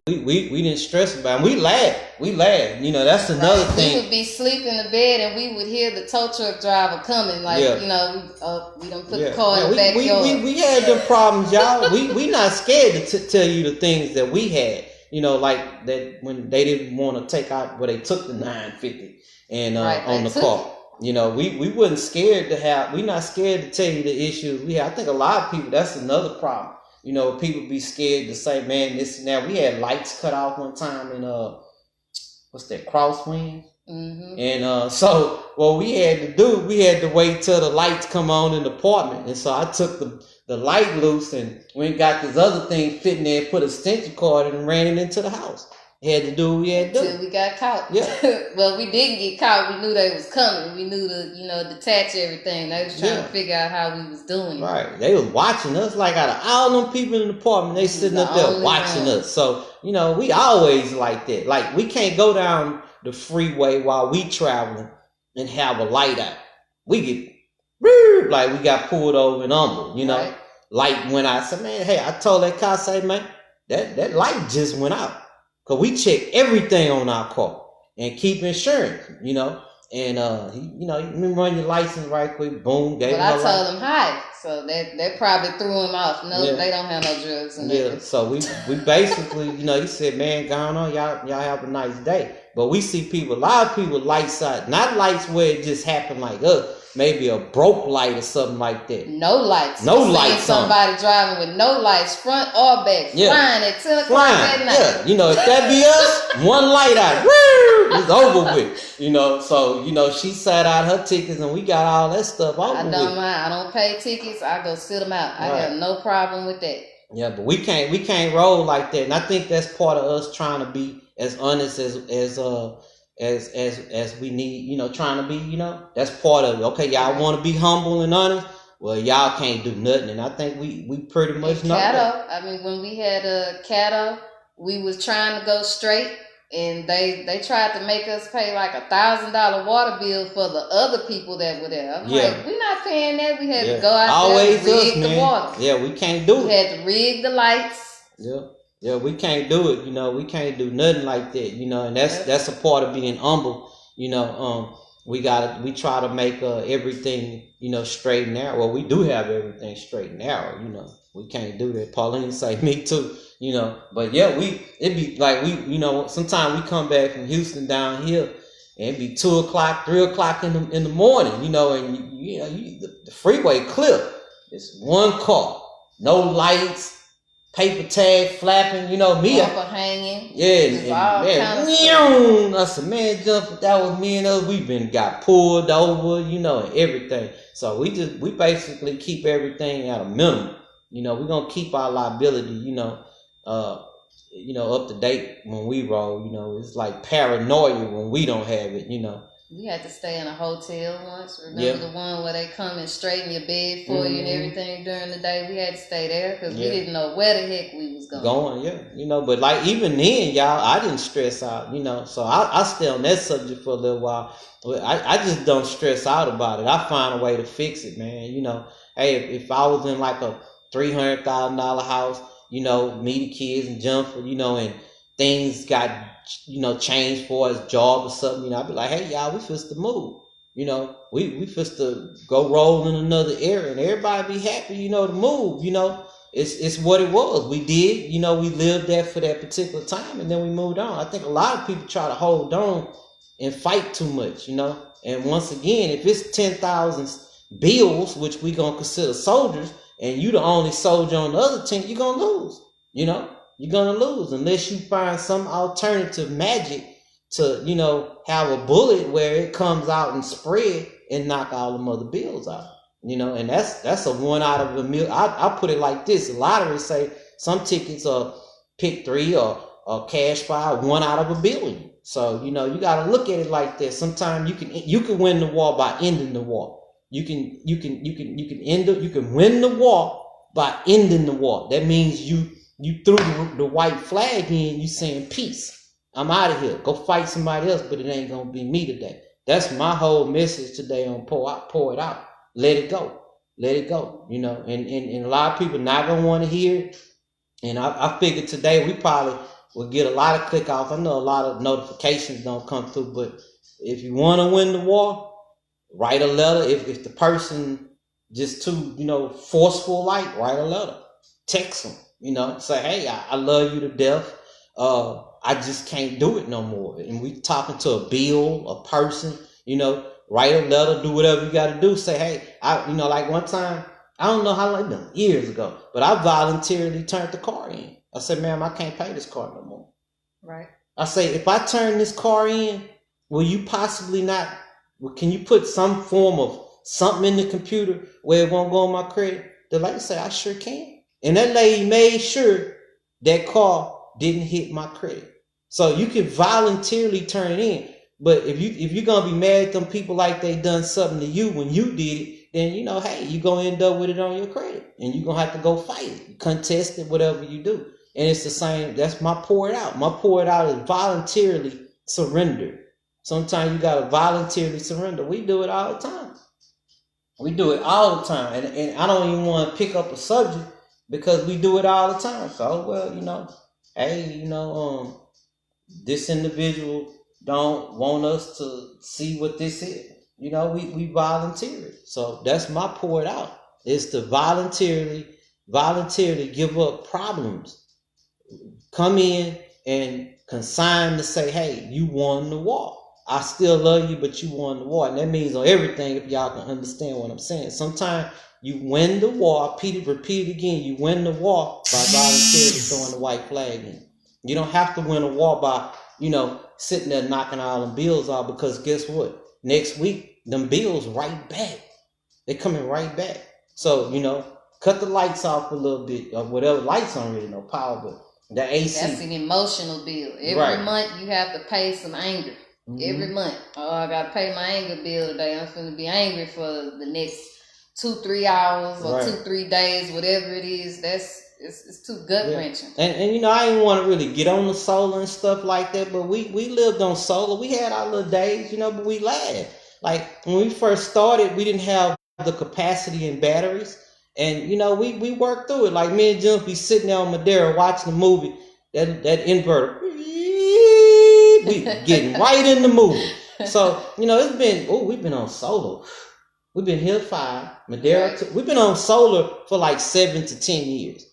we didn't stress about it. We laughed. That's another Right. thing. We would be sleeping in the bed and we would hear the tow truck driver coming. Like, Yeah. we done put the car in the backyard. We had the problems, y'all. we not scared to tell you the things that we had. Like that when they didn't want to take out, they took the 950 and Right, on the car. We wasn't scared to have. We not scared to tell you the issues we have. I think a lot of people, that's another problem. People be scared to say, man, this and that. We had lights cut off one time in what's that, Crosswind? Mm-hmm. And so what we had to do, we had to wait till the lights come on in the apartment. And so I took the light loose and we got this other thing fitting there, put a extension cord and ran it into the house. Had to do what we had to do. Till we got caught. Yeah. Well, we didn't get caught. We knew they was coming. We knew to detach everything. They was trying to figure out how we was doing. Right. They was watching us. Like out of all them people in the apartment, they sitting up there watching us. So, we always like that. Like we can't go down the freeway while we traveling and have a light out. We get like we got pulled over in Humble, Right. Light went out. I said, man, hey, I told that car, say, man, that light just went out. Cause we check everything on our car and keep insurance, and let me run your license right quick. Boom, gave him I told them hi, so that probably threw him off. No, they don't have no drugs in there. Yeah, so we basically, he said, man, go on, y'all have a nice day. But we see a lot of people lights out, not lights where it just happened like us. Maybe a broke light or something like that. No lights. No lights. Somebody driving with no lights, front or back, flying at 10 o'clock at night. Yeah, if that be us, one light out, it's over with. So she sat out her tickets and we got all that stuff over with. I don't mind. I don't pay tickets. I go sit them out. I have no problem with that. Yeah, but we can't roll like that, and I think that's part of us trying to be as honest as we need, trying to be, that's part of it. Okay, y'all want to be humble and honest. Well, y'all can't do nothing, and I think we pretty much know that. I mean, when we had a Cato, we was trying to go straight, and they tried to make us pay like $1,000 water bill for the other people that were there. I'm like, we're not paying that. We had to go out there and rig the water. Yeah, we can't do it. We had to rig the lights. Yeah, we can't do it. We can't do nothing like that. And that's a part of being humble. We try to make everything, straight and narrow. Well, we do have everything straight and narrow. We can't do that. Pauline say me too. But yeah, it be like sometimes we come back from Houston down here and it be 2 o'clock, 3 o'clock in the morning. And the freeway clear. It's one car, no lights. Paper tag flapping, me. Paper hanging. Yeah, and I said, man, jump. That was me and us. We got pulled over, and everything. So we basically keep everything at a minimum. We're gonna keep our liability, up to date when we roll. It's like paranoia when we don't have it, We had to stay in a hotel once. Remember the one where they come and straighten your bed for you and everything during the day? We had to stay there because we didn't know where the heck we was going. But like even then, y'all, I didn't stress out, So I stay on that subject for a little while. I just don't stress out about it. I find a way to fix it, man. Hey, if I was in like a $300,000 house, me, the kids, and Jumper, and things got changed for his job or something, I'd be like, hey, y'all, we supposed to move. We supposed to go roll in another area and everybody be happy, to move, It's what it was. We did, we lived there for that particular time and then we moved on. I think a lot of people try to hold on and fight too much, And once again, if it's 10,000 bills, which we gonna consider soldiers, and you the only soldier on the other team, you're gonna lose, You're going to lose unless you find some alternative magic to, have a bullet where it comes out and spread and knock all them other bills out, and that's a 1 out of a million. I put it like this. A lottery say some tickets are pick 3 or cash 5, 1 out of a billion. So, you got to look at it like this. Sometimes you can win the war by ending the war. You can win the war by ending the war. That means you threw the white flag in, you saying peace. I'm out of here. Go fight somebody else, but it ain't gonna be me today. That's my whole message today on pour it out. Let it go. And a lot of people not gonna want to hear it. And I figured today we probably will get a lot of click offs. I know a lot of notifications don't come through, but if you want to win the war, write a letter. If the person just too, forceful, like, write a letter. Text them, say, hey, I love you to death. I just can't do it no more. And we talking to a bill, a person, write a letter, do whatever you got to do. Say, hey, like one time, I don't know how long, years ago, but I voluntarily turned the car in. I said, ma'am, I can't pay this car no more. Right. I say, if I turn this car in, will you possibly not, can you put some form of something in the computer where it won't go on my credit? The lady said, I sure can. And that lady made sure that car didn't hit my credit. So you can voluntarily turn it in. But if you're going to be mad at them people like they done something to you when you did it, then, hey, you're going to end up with it on your credit. And you're going to have to go fight it, contest it, whatever you do. And it's the same. That's my pour it out. My pour it out is voluntarily surrender. Sometimes you got to voluntarily surrender. We do it all the time. We do it all the time. And I don't even want to pick up a subject because we do it all the time. So, well, hey, this individual don't want us to see what this is. We volunteer it. So that's my pour it out. It's to voluntarily give up problems. Come in and consign to say, hey, you won the war. I still love you, but you won the war. And that means on everything, if y'all can understand what I'm saying. Sometimes you win the war, repeat it again, you win the war by voluntarily throwing the white flag in. You don't have to win a war by, sitting there knocking all them bills off, because guess what? Next week, them bills right back. They're coming right back. So, cut the lights off a little bit, or whatever. Lights don't really no power, but the AC. That's an emotional bill. Every month you have to pay some anger. Mm-hmm. Every month. Oh, I got to pay my anger bill today. I'm going to be angry for the next 2-3 hours or 2-3 days, whatever it is. It's too gut wrenching. And I didn't want to really get on the solar and stuff like that, but we lived on solar. We had our little days, but we laughed. Like when we first started, we didn't have the capacity in batteries. And, we worked through it. Like me and Jim be sitting there on Madeira watching the movie, that inverter. We getting right in the movie. So, it's been, we've been on solar. We've been here 5, Madeira. We've been on solar for like 7 to 10 years.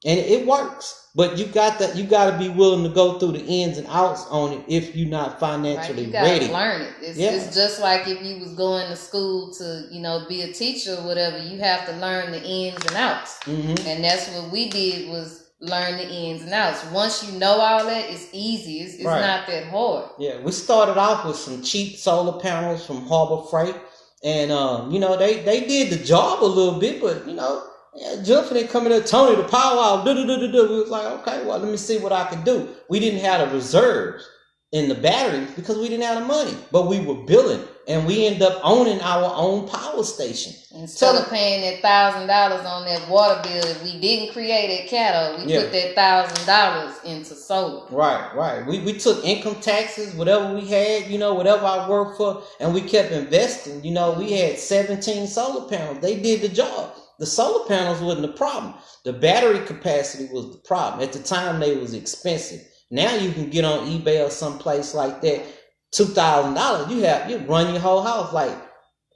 And it works. But you got to be willing to go through the ins and outs on it if you're not financially ready. You got to learn it. It's just like if you was going to school to, be a teacher or whatever, you have to learn the ins and outs. Mm-hmm. And that's what we did, was learn the ins and outs. Once you know all that, it's easy. It's not that hard. Yeah, we started off with some cheap solar panels from Harbor Freight. And, they did the job a little bit, but, Jeff and they coming in, Tony, the power out, We was like, okay, well, let me see what I can do. We didn't have the reserves in the batteries because we didn't have the money, but we were billing, and we ended up owning our own power station. Instead of paying that $1,000 on that water bill, if we didn't create a Caddo, we put that $1,000 into solar. Right. We took income taxes, whatever we had, whatever I worked for, and we kept investing. We had 17 solar panels. They did the job. The solar panels wasn't the problem. The battery capacity was the problem. At the time, they was expensive. Now you can get on eBay or someplace like that, $2,000. You run your whole house. Like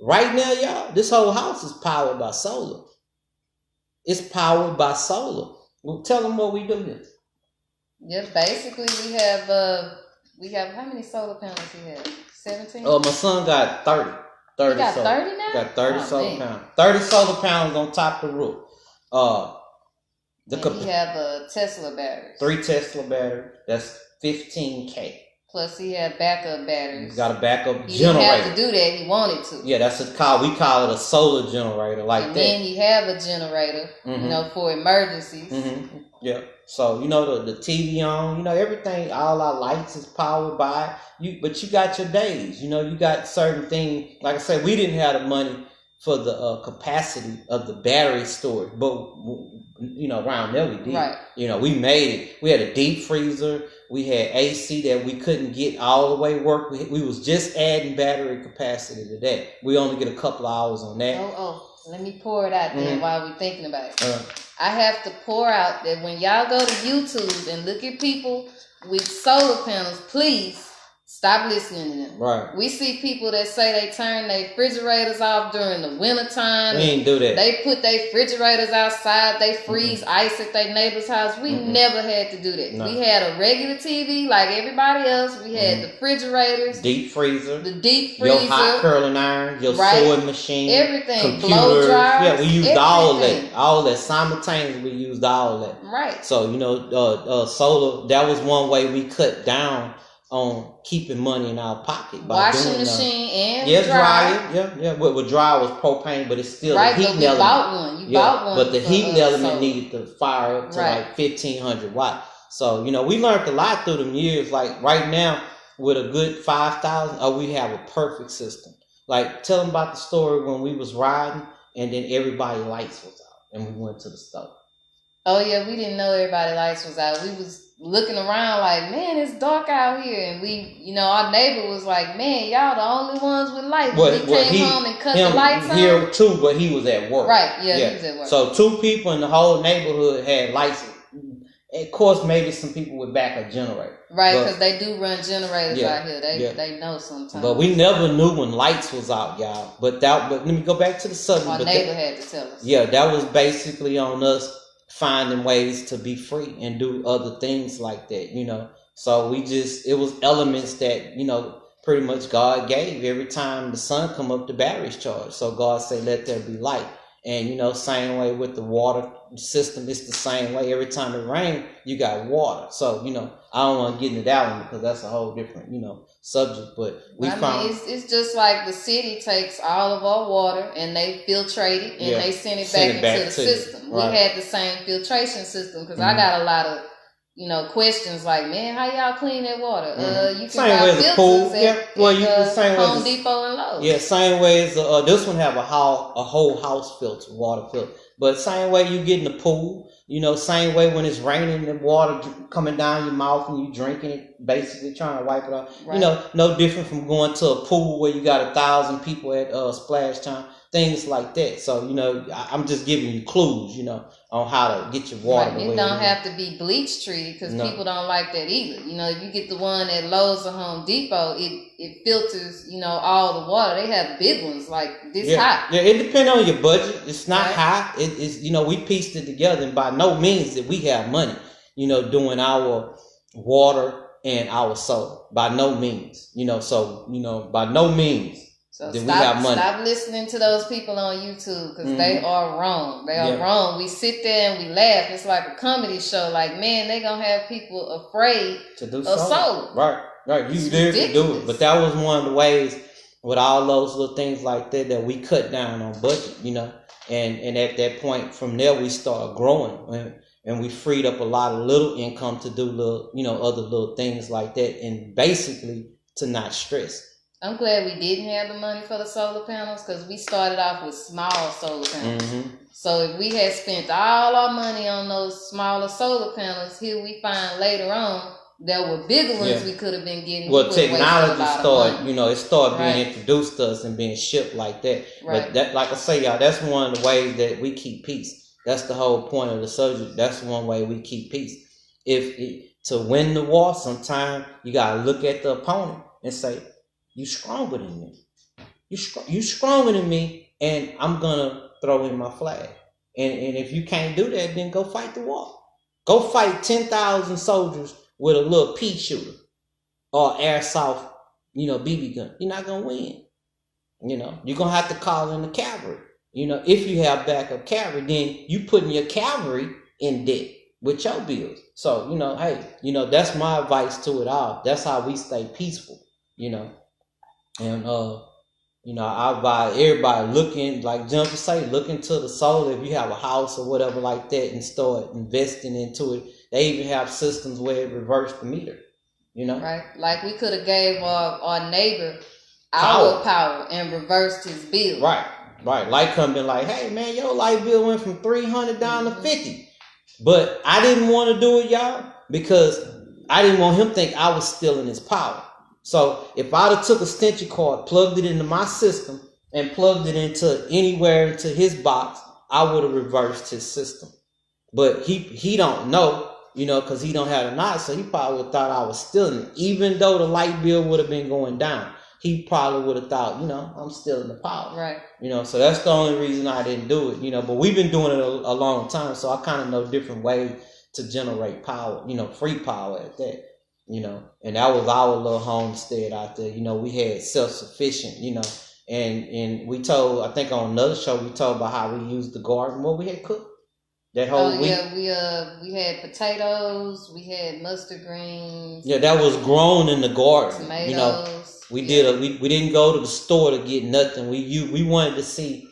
right now, y'all, this whole house is powered by solar. It's powered by solar. Well, tell them what we do here. Yeah, basically we have how many solar panels you have? 17? Oh, my son got 30. 30 you got solar. 30 now? Got 30 solar panels. 30 solar panels on top of the roof. You have Tesla batteries. 3 Tesla batteries. That's 15K. Plus he had backup batteries. He's got a backup he generator. He didn't have to do that. He wanted to. Yeah, we call it a solar generator like and that. And then you have a generator, for emergencies. Mm-hmm. Yeah. So, the TV on, everything, all our lights is powered by you, but you got your days, you got certain things. Like I said, we didn't have the money for the capacity of the battery storage, but, around there we did. Right. We made it. We had a deep freezer. We had AC that we couldn't get all the way work. We was just adding battery capacity to that. We only get a couple of hours on that. Let me pour it out there while we're thinking about it. I have to pour out that when y'all go to YouTube and look at people with solar panels, please stop listening to them. Right. We see people that say they turn their refrigerators off during the wintertime. We ain't do that. They put their refrigerators outside. They freeze ice at their neighbor's house. We never had to do that. No. We had a regular TV like everybody else. We had the refrigerators. Deep freezer. The deep freezer. Your hot curling iron. Your sewing machine. Everything. Blow dryers. Yeah, we used all that. All that. Simultaneously, we used all that. Right. So, solar, that was one way we cut down on keeping money in our pocket. By washing machine and dryer. Yeah. With dryer was propane, but it's still right, a heat element. Bought one. You bought one. But the heat element needed to fire up to like 1,500 watts. So, we learned a lot through them years. Like right now, with a good 5,000, we have a perfect system. Like tell them about the story when we was riding and then everybody's lights was out and we went to the store. Oh yeah, we didn't know everybody's lights was out. We was looking around like, man, it's dark out here. And we, our neighbor was like, man, y'all the only ones with lights. We came home and cut the lights on. Here too, but he was at work. Right, yeah, he was at work. So 2 people in the whole neighborhood had lights. Of course, maybe some people would back a generator. Right, because they do run generators out here. They know sometimes. But we never knew when lights was out, y'all. But let me go back to the subject. Our neighbor had to tell us. Yeah, that was basically on us finding ways to be free and do other things like that, So it was elements that, pretty much God gave. Every time the sun come up, the battery's charged. So God said, let there be light. And, same way with the water system, it's the same way. Every time it rains, you got water. So, I don't want to get into that one because that's a whole different, subject. But it's just like the city takes all of our water and they filtrate it and they send it back into the system. Right. We had the same filtration system because I got a lot of questions like, man, how y'all clean that water? You can buy filters at Home Depot and Lowe's. Yeah, same way as this one have a whole house filter, water filter. But same way you get in the pool, same way when it's raining, the water coming down your mouth and you drinking it, basically trying to wipe it off. Right. No different from going to a pool where you got 1,000 people at splash time, things like that. So, I'm just giving you clues, on how to get your water. Right. It don't have to be bleach treated because people don't like that either. If you get the one at Lowe's or Home Depot, it filters, all the water. They have big ones like this high. Yeah, it depends on your budget. It's not high. It's we pieced it together, and by no means that we have money, doing our water and our solar. By no means. By no means. So stop listening to those people on YouTube because they are wrong. They are wrong. We sit there and we laugh. It's like a comedy show. Like, man, they're going to have people afraid to do of solar. Right. You dare to do it. But that was one of the ways with all those little things like that we cut down on budget, And at that point, from there, we started growing. And we freed up a lot of little income to do little, other little things like that. And basically to not stress. I'm glad we didn't have the money for the solar panels because we started off with small solar panels. So if we had spent all our money on those smaller solar panels, here we find later on there were bigger ones we could have been getting. Well, technology started, it started being introduced to us and being shipped like that. Right. But that, like I say, y'all, that's one of the ways that we keep peace. That's the whole point of the subject. That's one way we keep peace. To win the war, sometimes you got to look at the opponent and say, you stronger than me. You stronger than me, and I'm gonna throw in my flag. And if you can't do that, then go fight the war. Go fight 10,000 soldiers with a little pea shooter or airsoft, BB gun. You're not gonna win. You're gonna have to call in the cavalry. If you have backup cavalry, then you putting your cavalry in debt with your bills. So hey, that's my advice to it all. That's how we stay peaceful. And I advise everybody looking, like Jumper say, look into the solar if you have a house or whatever like that and start investing into it. They even have systems where it reverses the meter, Right. Like we could have gave our neighbor our power and reversed his bill. Right. Light company like, hey man, your light bill went from 300 down to 50. But I didn't want to do it, y'all, because I didn't want him to think I was stealing his power. So if I'd have took a extension cord, plugged it into my system, and plugged it into anywhere into his box, I would have reversed his system. But he don't know, because he don't have the knowledge, so he probably would have thought I was stealing it. Even though the light bill would have been going down, he probably would have thought, I'm stealing the power. Right. So that's the only reason I didn't do it, but we've been doing it a long time, so I kind of know different ways to generate power, free power at that, and that was our little homestead out there. We had self-sufficient, and we told, I think on another show, we told about how we used the garden, what we had cooked that whole week. Yeah, we had potatoes, we had mustard greens. Yeah, that was grown in the garden. Tomatoes. We didn't go to the store to get nothing. We wanted to see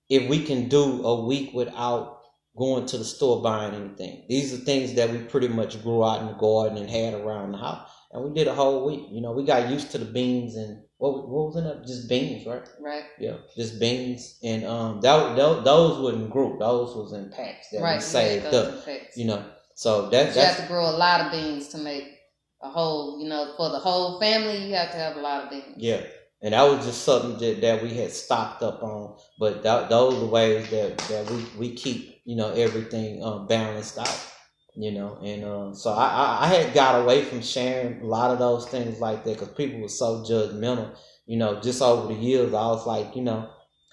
if we can do a week without going to the store buying anything. These are things that we pretty much grew out in the garden and had around the house. And we did a whole week. We got used to the beans and what was in it? Just beans, right? Right. Yeah, just beans. And those wouldn't grow. Those was in packs that we saved up. So you have to grow a lot of beans to make a whole, for the whole family, you have to have a lot of beans. Yeah. And that was just something that we had stocked up on. But those are the ways that we keep, everything balanced out, And so I had got away from sharing a lot of those things like that because people were so judgmental. Just over the years, I was like,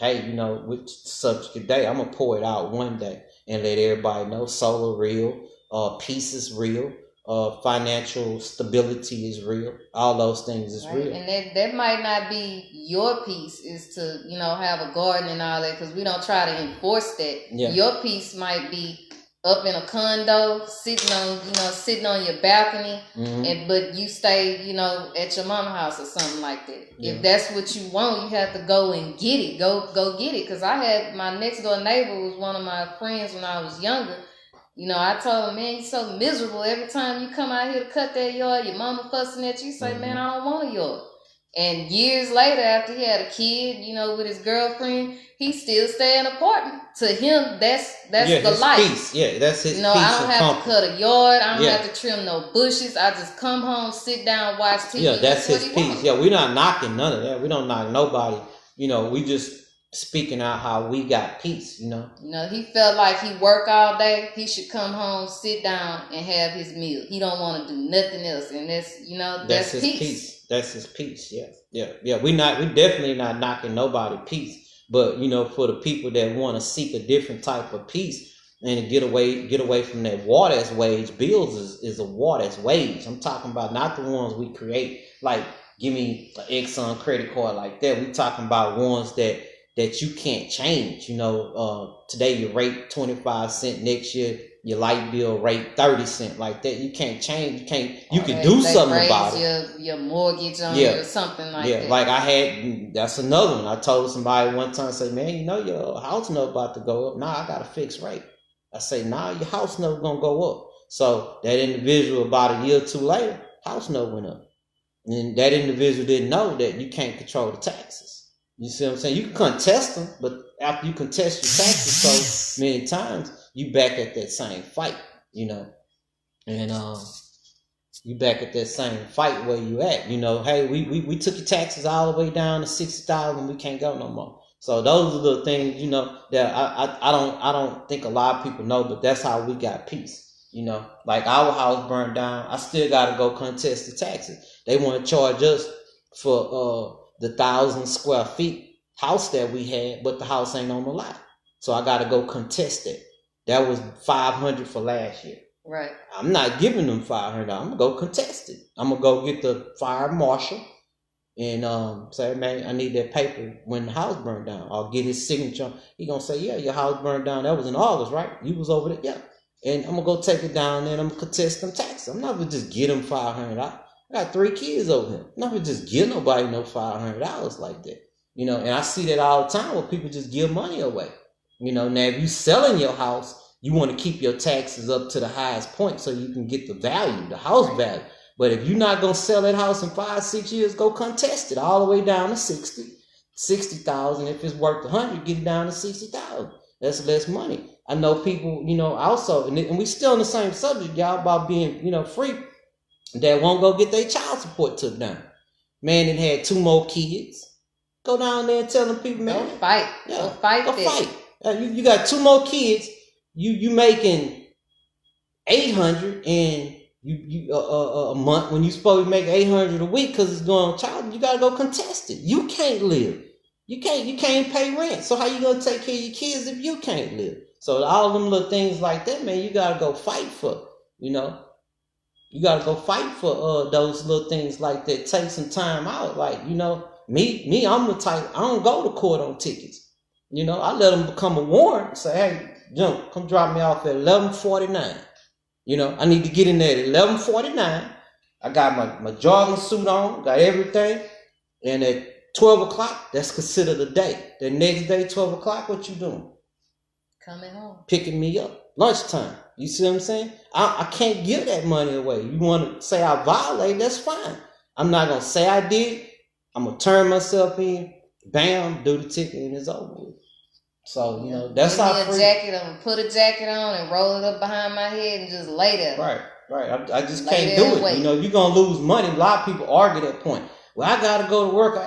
hey, with the subject today, I'm going to pour it out one day and let everybody know solar real, peace is real. Financial stability is real. All those things is real. And that might not be your piece is to, have a garden and all that because we don't try to enforce that. Yeah. Your piece might be up in a condo, sitting on your balcony, but you stay, at your mama's house or something like that. Yeah. If that's what you want, you have to go and get it. Go get it. Because I had my next door neighbor was one of my friends when I was younger. I told him, man, you're so miserable. Every time you come out here to cut that yard, your mama fussing at you. You say, man, I don't want a yard. And years later, after he had a kid, with his girlfriend, he still stay in an apartment. To him, that's the life. Peace. Yeah, that's his peace. I don't have to cut a yard. I don't have to trim no bushes. I just come home, sit down, watch TV. Yeah, that's his peace. Wants. Yeah, we're not knocking none of that. We don't knock nobody. We just speaking out how we got peace, he felt like he work all day. He should come home, sit down, and have his meal. He don't want to do nothing else, and that's his peace. That's his peace. Yeah. We definitely not knocking nobody peace, but for the people that want to seek a different type of peace and to get away from that war that's wage. Bills is a war that's wage. I'm talking about not the ones we create. Like give me an Exxon credit card like that. We talking about ones that you can't change. Today your rate 25 cents, next year your light bill rate 30 cents, like that. You can't change. You can do something about it. Your mortgage on you or something like that. Yeah, like that's another one. I told somebody one time, say, man, your house note about to go up. Nah, I got a fixed rate. I say, nah, your house note gonna go up. So that individual about a year or two later, house note went up. And that individual didn't know that you can't control the taxes. You see what I'm saying? You can contest them, but after you contest your taxes so many times, you back at that same fight, and you back at that same fight where you at, hey, we took your taxes all the way down to 60,000, we can't go no more. So those are the things, that I don't think a lot of people know, but that's how we got peace. Like our house burned down, I still got to go contest the taxes. They want to charge us for the 1,000 square feet house that we had, but the house ain't on the lot. So I got to go contest it. That was $500 for last year. Right. I'm not giving them $500. I'm going to go contest it. I'm going to go get the fire marshal and say, man, I need that paper when the house burned down. I'll get his signature. He going to say, yeah, your house burned down. That was in August, right? You was over there. Yeah. And I'm going to go take it down there and I'm going to contest them taxes. I'm not going to just get them $500. I got 3 kids over here. I'm not going to just give nobody no $500 like that. And I see that all the time where people just give money away. Now if you selling your house, you want to keep your taxes up to the highest point so you can get the value, the house value. But if you're not going to sell that house in 5-6 years, go contest it all the way down to 60,000. If it's worth 100, get it down to 60,000. That's less money. I know people, also, and we still on the same subject, y'all, about being, free, that won't go get their child support took down. Man, it had 2 more kids. Go down there and tell them people, man. Go fight. Yeah, go fight. Go fight. You got 2 more kids. You making 800 and you a month when you supposed to make 800 a week because it's going on child. You gotta go contest it. You can't live. You can't pay rent. So how you gonna take care of your kids if you can't live? So all them little things like that, man, you gotta go fight for. You know, you gotta go fight for those little things like that. Take some time out. Like, you know, me, I'm the type. I don't go to court on tickets. You know, I let them become a warrant. Say, hey, Jim, come drop me off at 11:49. You know, I need to get in there at 11:49. I got my jogging suit on, got everything, and at 12 o'clock, that's considered a day. The next day, 12 o'clock, what you doing? Coming home. Picking me up. Lunchtime. You see what I'm saying? I can't give that money away. You want to say I violate, that's fine. I'm not going to say I did. I'm going to turn myself in, bam, do the ticket, and it's over with. So, you know, that's how free. Jacket, I'm going to put a jacket on and roll it up behind my head and just lay there. Right. I just can't do it. Wait. You know, you're going to lose money. A lot of people argue that point. Well, I got to go to work.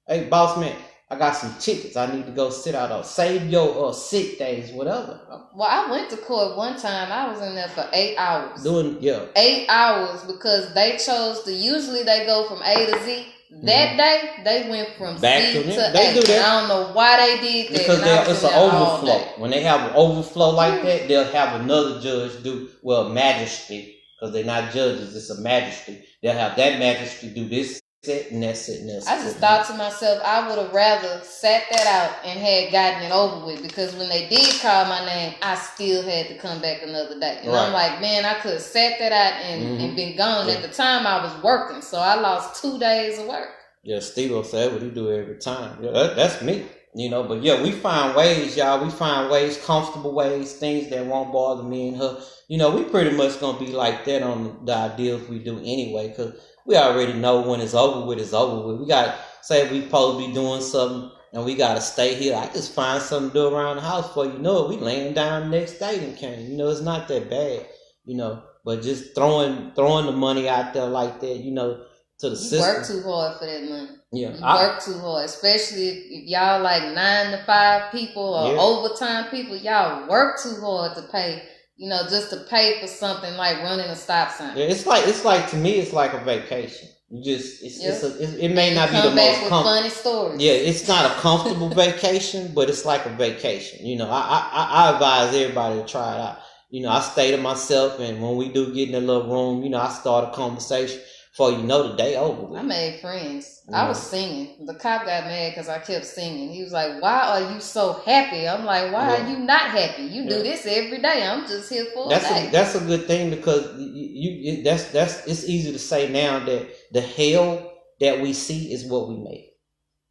Hey, boss man, I got some tickets. I need to go sit out on. Save your sick days, whatever. Well, I went to court one time. I was in there for 8 hours. 8 hours because they chose to, usually they go from A to Z. That day, they went from back C to they A. do that. I don't know why they did that. Because it's an overflow. When they have an overflow like that, they'll have another judge do, magistrate, because they're not judges, it's a magistrate. They'll have that magistrate do this set and that's it. I just thought to myself, I would have rather sat that out and had gotten it over with, because when they did call my name, I still had to come back another day. And I'm like, man, I could have sat that out and been gone. At the time, I was working, so I lost 2 days of work. Yeah, Steve will say what he do every time. Yeah, that's me. You know, but yeah, we find ways, y'all. We find ways, comfortable ways, things that won't bother me and her. You know, we pretty much gonna be like that on the ideals we do anyway, because we already know when it's over with, it's over with. We got, say we supposed to be doing something and we got to stay here. I just find something to do around the house for you know it. We laying down the next day and came. You know, it's not that bad, you know, but just throwing the money out there like that, you know, to the system. You work too hard for that money. Yeah. You work too hard, especially if y'all like 9 to 5 people or overtime people. Y'all work too hard to pay. You know, just to pay for something like running a stop sign. Yeah, it's like to me, it's like a vacation. You just, it may not be the most comfortable. Funny stories. Yeah, it's not a comfortable vacation, but it's like a vacation. You know, I advise everybody to try it out. You know, I stay to myself, and when we do get in a little room, you know, I start a conversation. Before you know the day over with. I made friends. I was singing. The cop got mad because I kept singing. He was like, "Why are you so happy?" I'm like, "Why are you not happy? You do this every day. I'm just here for a day." That's a good thing, because it's easy to say now that the hell that we see is what we make.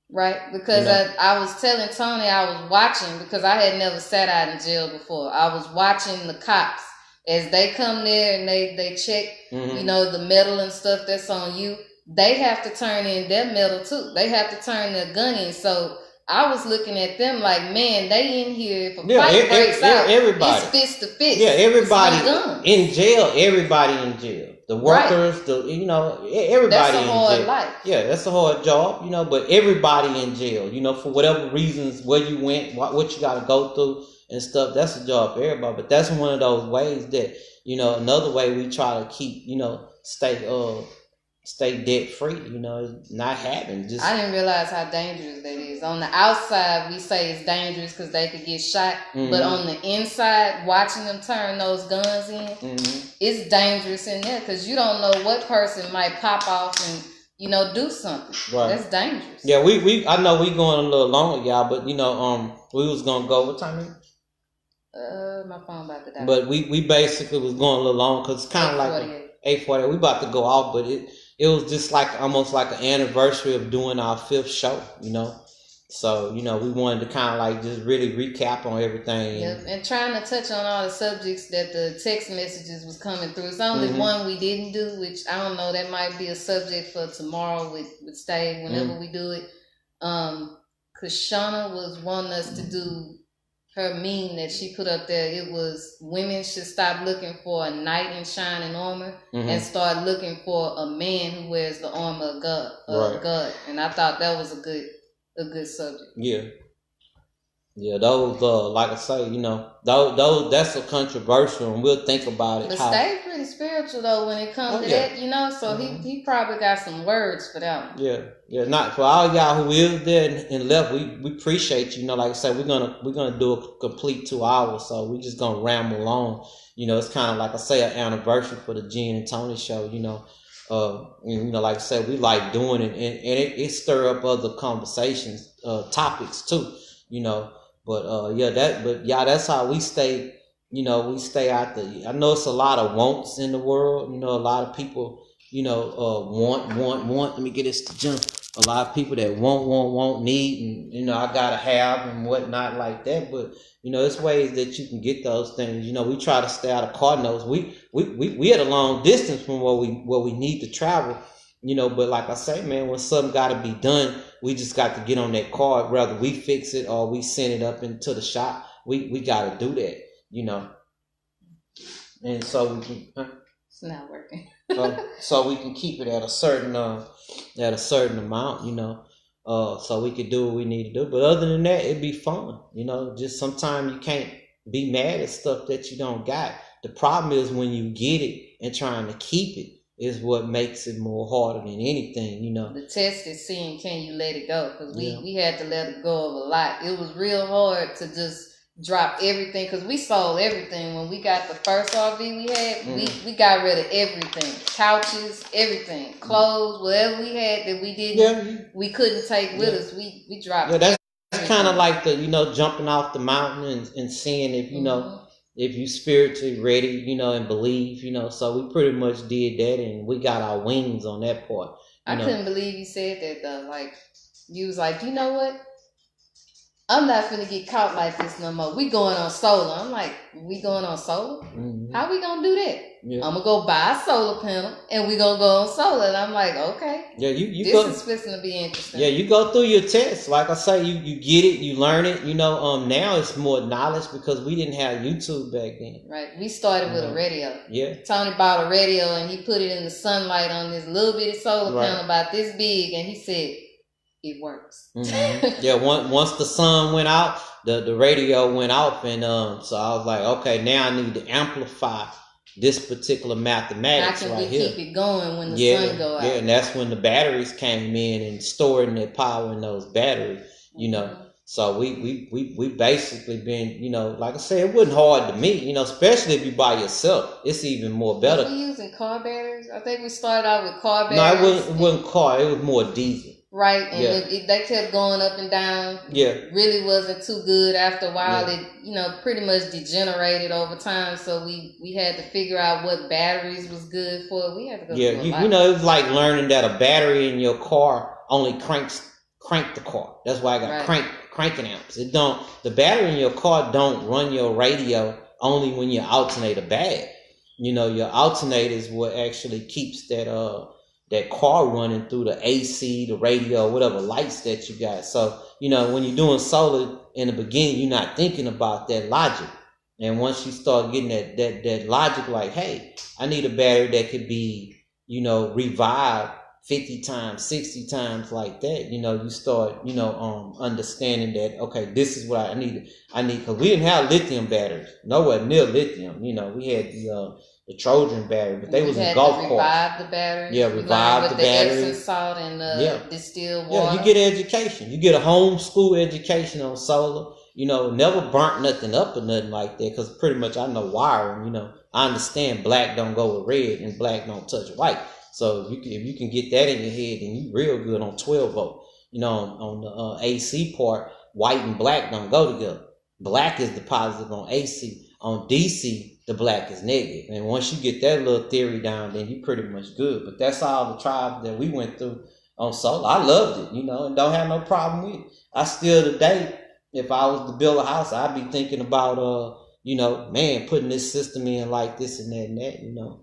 Right, because I was telling Tony I was watching, because I had never sat out in jail before. I was watching the cops. As they come there and they check, you know, the metal and stuff that's on you, they have to turn in their metal too. They have to turn their gun in. So I was looking at them like, man, they in here. If a fight breaks out, everybody. It's fist to fist. Yeah, everybody in jail. Everybody in jail. The workers, everybody in jail. That's a hard life. Yeah, that's a hard job, you know, but everybody in jail, you know, for whatever reasons, where you went, what you got to go through. And stuff, that's a job for everybody. But that's one of those ways that, you know, another way we try to keep, you know, stay debt free, you know, not having. I didn't realize how dangerous that is. On the outside, we say it's dangerous because they could get shot. But on the inside, watching them turn those guns in, it's dangerous in there, because you don't know what person might pop off and, you know, do something. Right. That's dangerous. Yeah, I know we going a little long with y'all, but, you know, we was going to go, what time is it? My phone about to die. But we basically was going a little long, because it's kind of like 8:40. We about to go off, but it was just like almost like an anniversary of doing our 5th show, you know. So, you know, we wanted to kind of like just really recap on everything. Yep, and trying to touch on all the subjects that the text messages was coming through. It's only one we didn't do, which I don't know, that might be a subject for tomorrow with Stay whenever we do it. Because Shauna was wanting us to do her meme that she put up there. It was, women should stop looking for a knight in shining armor and start looking for a man who wears the armor of God. And I thought that was a good a good subject. Yeah. Yeah, those like I say, those that's a controversial, and we'll think about it. But How? stay pretty spiritual though when it comes Oh to yeah. that, So he probably got some words for that one. Yeah. Not for all y'all who is there and left. We appreciate you. Like I said, we're gonna do a complete 2 hours, so we're just gonna ramble on. It's kind of like I say an anniversary for the Jen and Tony show. And, like I said, we like doing it, and it stir up other conversations, topics too. But that's how we stay. We stay out there. I know it's a lot of wants in the world. A lot of people, want. Let me get this to jump. A lot of people that want, need, and I gotta have and whatnot like that. But it's ways that you can get those things. We try to stay out of car notes. We at a long distance from where we need to travel. But like I say, man, when something got to be done, we just got to get on that car. Whether we fix it or we send it up into the shop, we got to do that. And so we can. It's not working. So we can keep it at a certain amount. So we can do what we need to do. But other than that, it'd be fun. Just sometimes you can't be mad at stuff that you don't got. The problem is when you get it and trying to keep it. Is what makes it more harder than anything, The test is seeing can you let it go? Because we had to let it go of a lot. It was real hard to just drop everything because we sold everything when we got the first RV we had. We got rid of everything, couches, everything, clothes, whatever we had that we didn't, we couldn't take with us. We dropped. Yeah, that's kind of like the jumping off the mountain and seeing if if you spiritually ready, and believe, so we pretty much did that, and we got our wings on that part. I couldn't believe you said that though. Like, you was like, you know what? I'm not finna get caught like this no more. We going on solar. I'm like, we going on solar? Mm-hmm. How we gonna do that? Yeah. I'm gonna go buy a solar panel and we gonna go on solar. And I'm like, okay. Yeah, this is fixing to be interesting. Yeah, you go through your tests. Like I say, you get it, you learn it. Now it's more knowledge because we didn't have YouTube back then. Right. We started with a radio. Yeah. Tony bought a radio and he put it in the sunlight on this little bitty solar panel about this big, and he said, it works. Mm-hmm. Yeah, once the sun went out, the radio went off, and so I was like, okay, now I need to amplify this particular mathematics right here. Keep it going when the sun go out. Yeah, and that's when the batteries came in and storing their power in those batteries. So we basically been, like I said, it wasn't hard to me, especially if you by yourself. It's even more better. Were we using car batteries? I think we started out with car batteries. No, it wasn't car. It was more diesel. Right, and they kept going up and down. Yeah, really wasn't too good. After a while, it pretty much degenerated over time. So we had to figure out what batteries was good for. We had to go through a lot. It was like learning that a battery in your car only crank the car. That's why I got cranking amps. The battery in your car don't run your radio only when your alternator bad. Your alternator is what actually keeps that car running through the AC, the radio, whatever lights that you got. So, when you're doing solar in the beginning, you're not thinking about that logic. And once you start getting that logic, like, hey, I need a battery that could be, revived 50 times, 60 times like that, you start, understanding that, okay, this is what I need, because we didn't have lithium batteries, nowhere near lithium. We had the Trojan battery, but they was in golf carts. Revive the battery. Yeah, revive the battery. Epsom salt and distilled water. Yeah, you get education. You get a homeschool education on solar. Never burnt nothing up or nothing like that, because pretty much I know wiring. I understand black don't go with red and black don't touch white. So if you can get that in your head, then you real good on 12 volt. On the AC part, white and black don't go together. Black is the positive on AC. On DC, the black is negative. And once you get that little theory down, then you pretty much good. But that's all the trial that we went through on solar. I loved it, and don't have no problem with it. I still today, if I was to build a house, I'd be thinking about, putting this system in like this and that,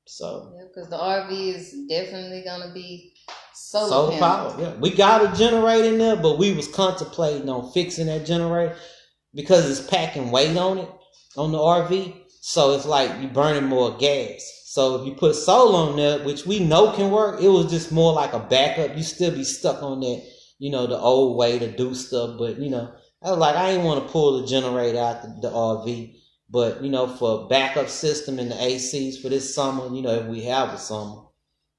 So. Yeah, because the RV is definitely going to be solar power. Yeah, we got a generator in there, but we was contemplating on fixing that generator because it's packing weight on it, on the RV. So it's like you burning more gas. So if you put solar on there, which we know can work, it was just more like a backup. You still be stuck on the old way to do stuff. But I was like, I ain't want to pull the generator out the RV. But for backup system and the ACs for this summer, if we have a summer,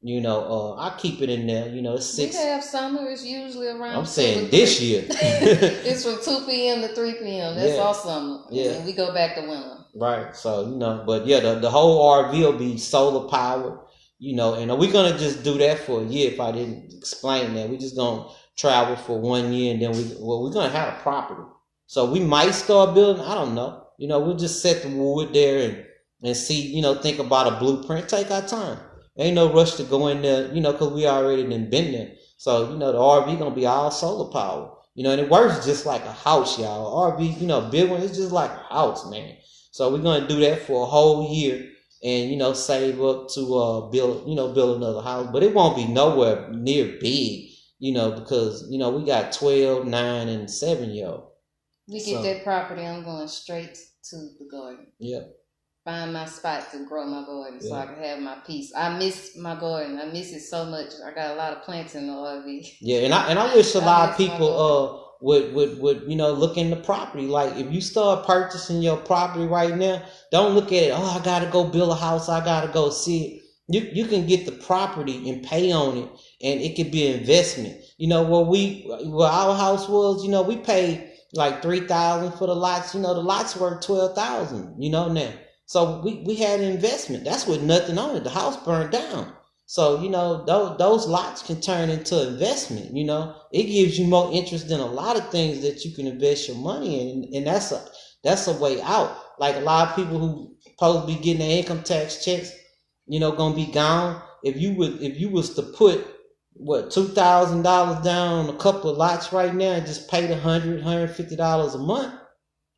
I keep it in there. It's 6. We have summer. It's usually around. I'm saying this year. It's from 2 p.m. to 3 p.m. That's all summer. Yeah. And we go back to winter. Right. So but yeah, the whole RV will be solar powered. And we're gonna just do that for a year. If I didn't explain that, we're just gonna travel for 1 year, and then we're gonna have a property. So we might start building. I don't know. We'll just set the wood there and see. Think about a blueprint. Take our time. Ain't no rush to go in there. Because we already been there. So the RV gonna be all solar powered. And it works just like a house, y'all. RV, big one. It's just like a house, man. So we're gonna do that for a whole year. And save up to build another house, but it won't be nowhere near big, because we got 12, 9, and 7-year-old. We get that property, I'm going straight to the garden. Yep. Find my spot to grow my garden so I can have my peace. I miss my garden. I miss it so much. I got a lot of plants in the RV. Yeah, and I wish a lot of people would look into property. Like if you start purchasing your property right now, don't look at it, I gotta go build a house, I gotta go see it. You can get the property and pay on it, and it could be an investment. Where our house was, we paid like $3,000 for the lots. The lots worth $12,000, now. So we had an investment. That's with nothing on it. The house burned down. So, those lots can turn into investment, It gives you more interest than a lot of things that you can invest your money in. And that's a way out. Like a lot of people who supposed to be getting their income tax checks, gonna be gone. If you was to put $2,000 down on a couple of lots right now and just pay the $150 a month,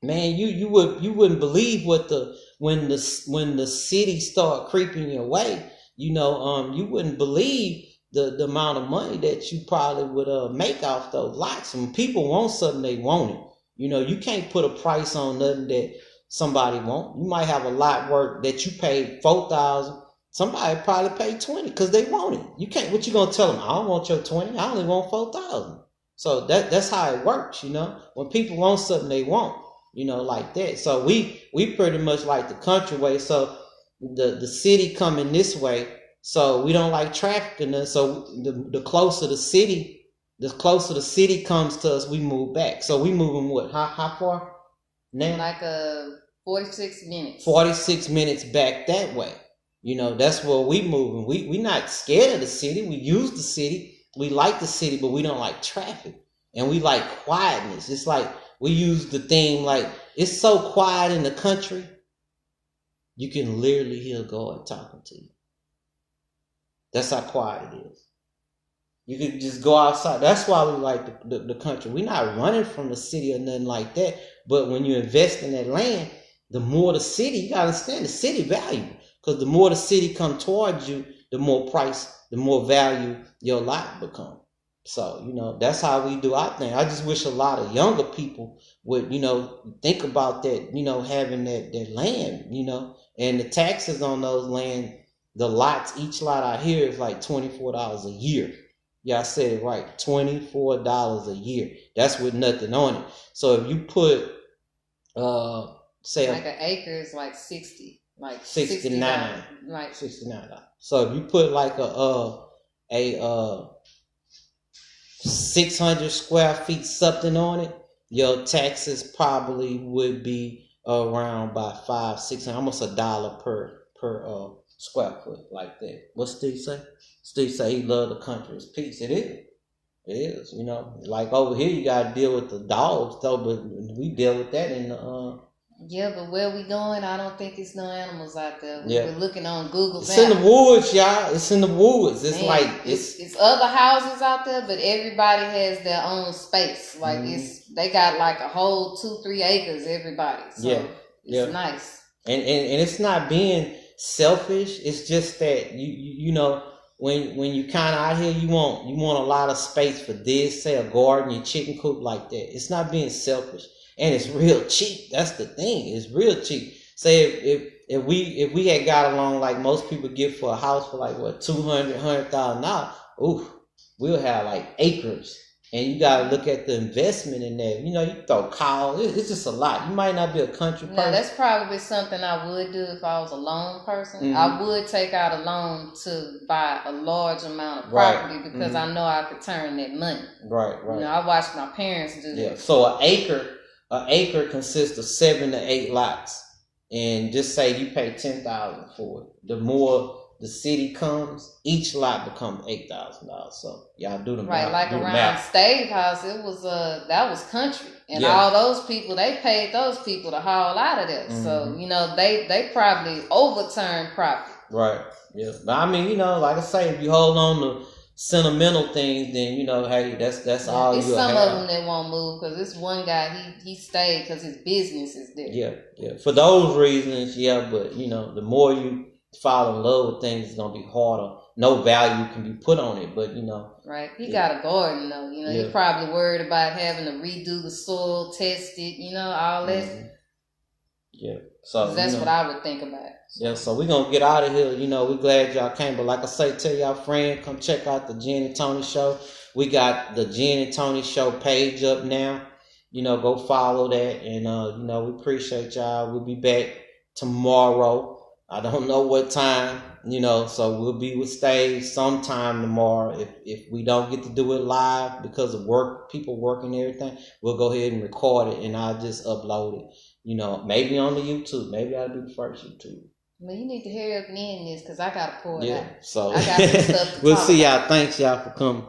man, you wouldn't believe when the city start creeping your way. You wouldn't believe the amount of money that you probably would make off those lots. When people want something, they want it. You can't put a price on nothing that somebody want. You might have a lot worth that you paid $4,000. Somebody probably paid $20 because they want it. You can't. What you gonna tell them? I don't want your $20. I only want $4,000. So that's how it works. When people want something, they want. Like that. So we pretty much like the country way. So the city coming this way, so we don't like traffic in there. So the closer the city comes to us, we move back. So we moving what? How far now? Like 46 minutes. 46 minutes back that way. That's where we moving. We not scared of the city. We use the city. We like the city, but we don't like traffic, and we like quietness. It's like we use the thing like it's so quiet in the country. You can literally hear God talking to you. That's how quiet it is. You can just go outside. That's why we like the country. We're not running from the city or nothing like that. But when you invest in that land, the more the city, you gotta understand the city value. Because the more the city come towards you, the more price, the more value your lot become. So, that's how we do our thing. I just wish a lot of younger people would, think about that, having that land, and the taxes on those land, the lots, each lot out here is like $24 a year. Yeah, I said it right. $24 a year. That's with nothing on it. So if you put, say like an acre is like 60, like 69, like $69. So if you put like a 600 square feet something on it, your taxes probably would be around by $500-$600, almost $1 per square foot, like that. What Steve say? Steve say he love the country's peace. It is. It is. Like over here you gotta deal with the dogs though, but we deal with that in the Yeah, but where we going, I don't think it's no animals out there. We're looking on Google Maps. It's in the woods, y'all. It's in the woods. It's like it's other houses out there, but everybody has their own space. Like they got like a whole 2-3 acres, everybody. So it's nice. And it's not being selfish. It's just that you know when you kind of out here, you want a lot of space for this, say a garden, your chicken coop like that. It's not being selfish. And it's real cheap. That's the thing. It's real cheap. Say if we had got along like most people get for a house for like what $200,000, $100,000, ooh, we'll have like acres. And you gotta look at the investment in that. You know, you throw cows. It's just a lot. You might not be a country person. Now, that's probably something I would do if I was a loan person. I would take out a loan to buy a large amount of property because I know I could turn that money. Right. You know, I watched my parents do that. So an acre consists of 7 to 8 lots. And just say you pay $10,000 for it. The more the city comes, each lot becomes $8,000. So y'all do the math. Right, like around Stave House, it was that was country, and all those people, they paid those people to haul out of there. So you know they probably overturned property. Right. Yeah. But I mean, you know, like I say, if you hold on to sentimental things, then you know, hey, that's all you have. Some of them that won't move because this one guy he stayed because his business is there. Yeah. For those reasons, but you know, the more you fall in love with things, it's gonna be harder. No value can be put on it, but you know. Right. He got a garden though. You know, he's probably worried about having to redo the soil, test it. You know, all that. Yeah. So that's what I would think about. Yeah, so we're going to get out of here. You know, we're glad y'all came. But like I say, tell y'all friend, come check out the Jen and Tony Show. We got the Jen and Tony Show page up now. You know, go follow that. And, you know, we appreciate y'all. We'll be back tomorrow. I don't know what time, you know, so we'll be with Stave sometime tomorrow. If we don't get to do it live because of work, people working and everything, we'll go ahead and record it and I'll just upload it. You know, maybe on the YouTube. Maybe I'll do the first YouTube. Well, you need to hurry up and end this because I got to pour it out. So I got some stuff to we'll see y'all. Thanks y'all for coming.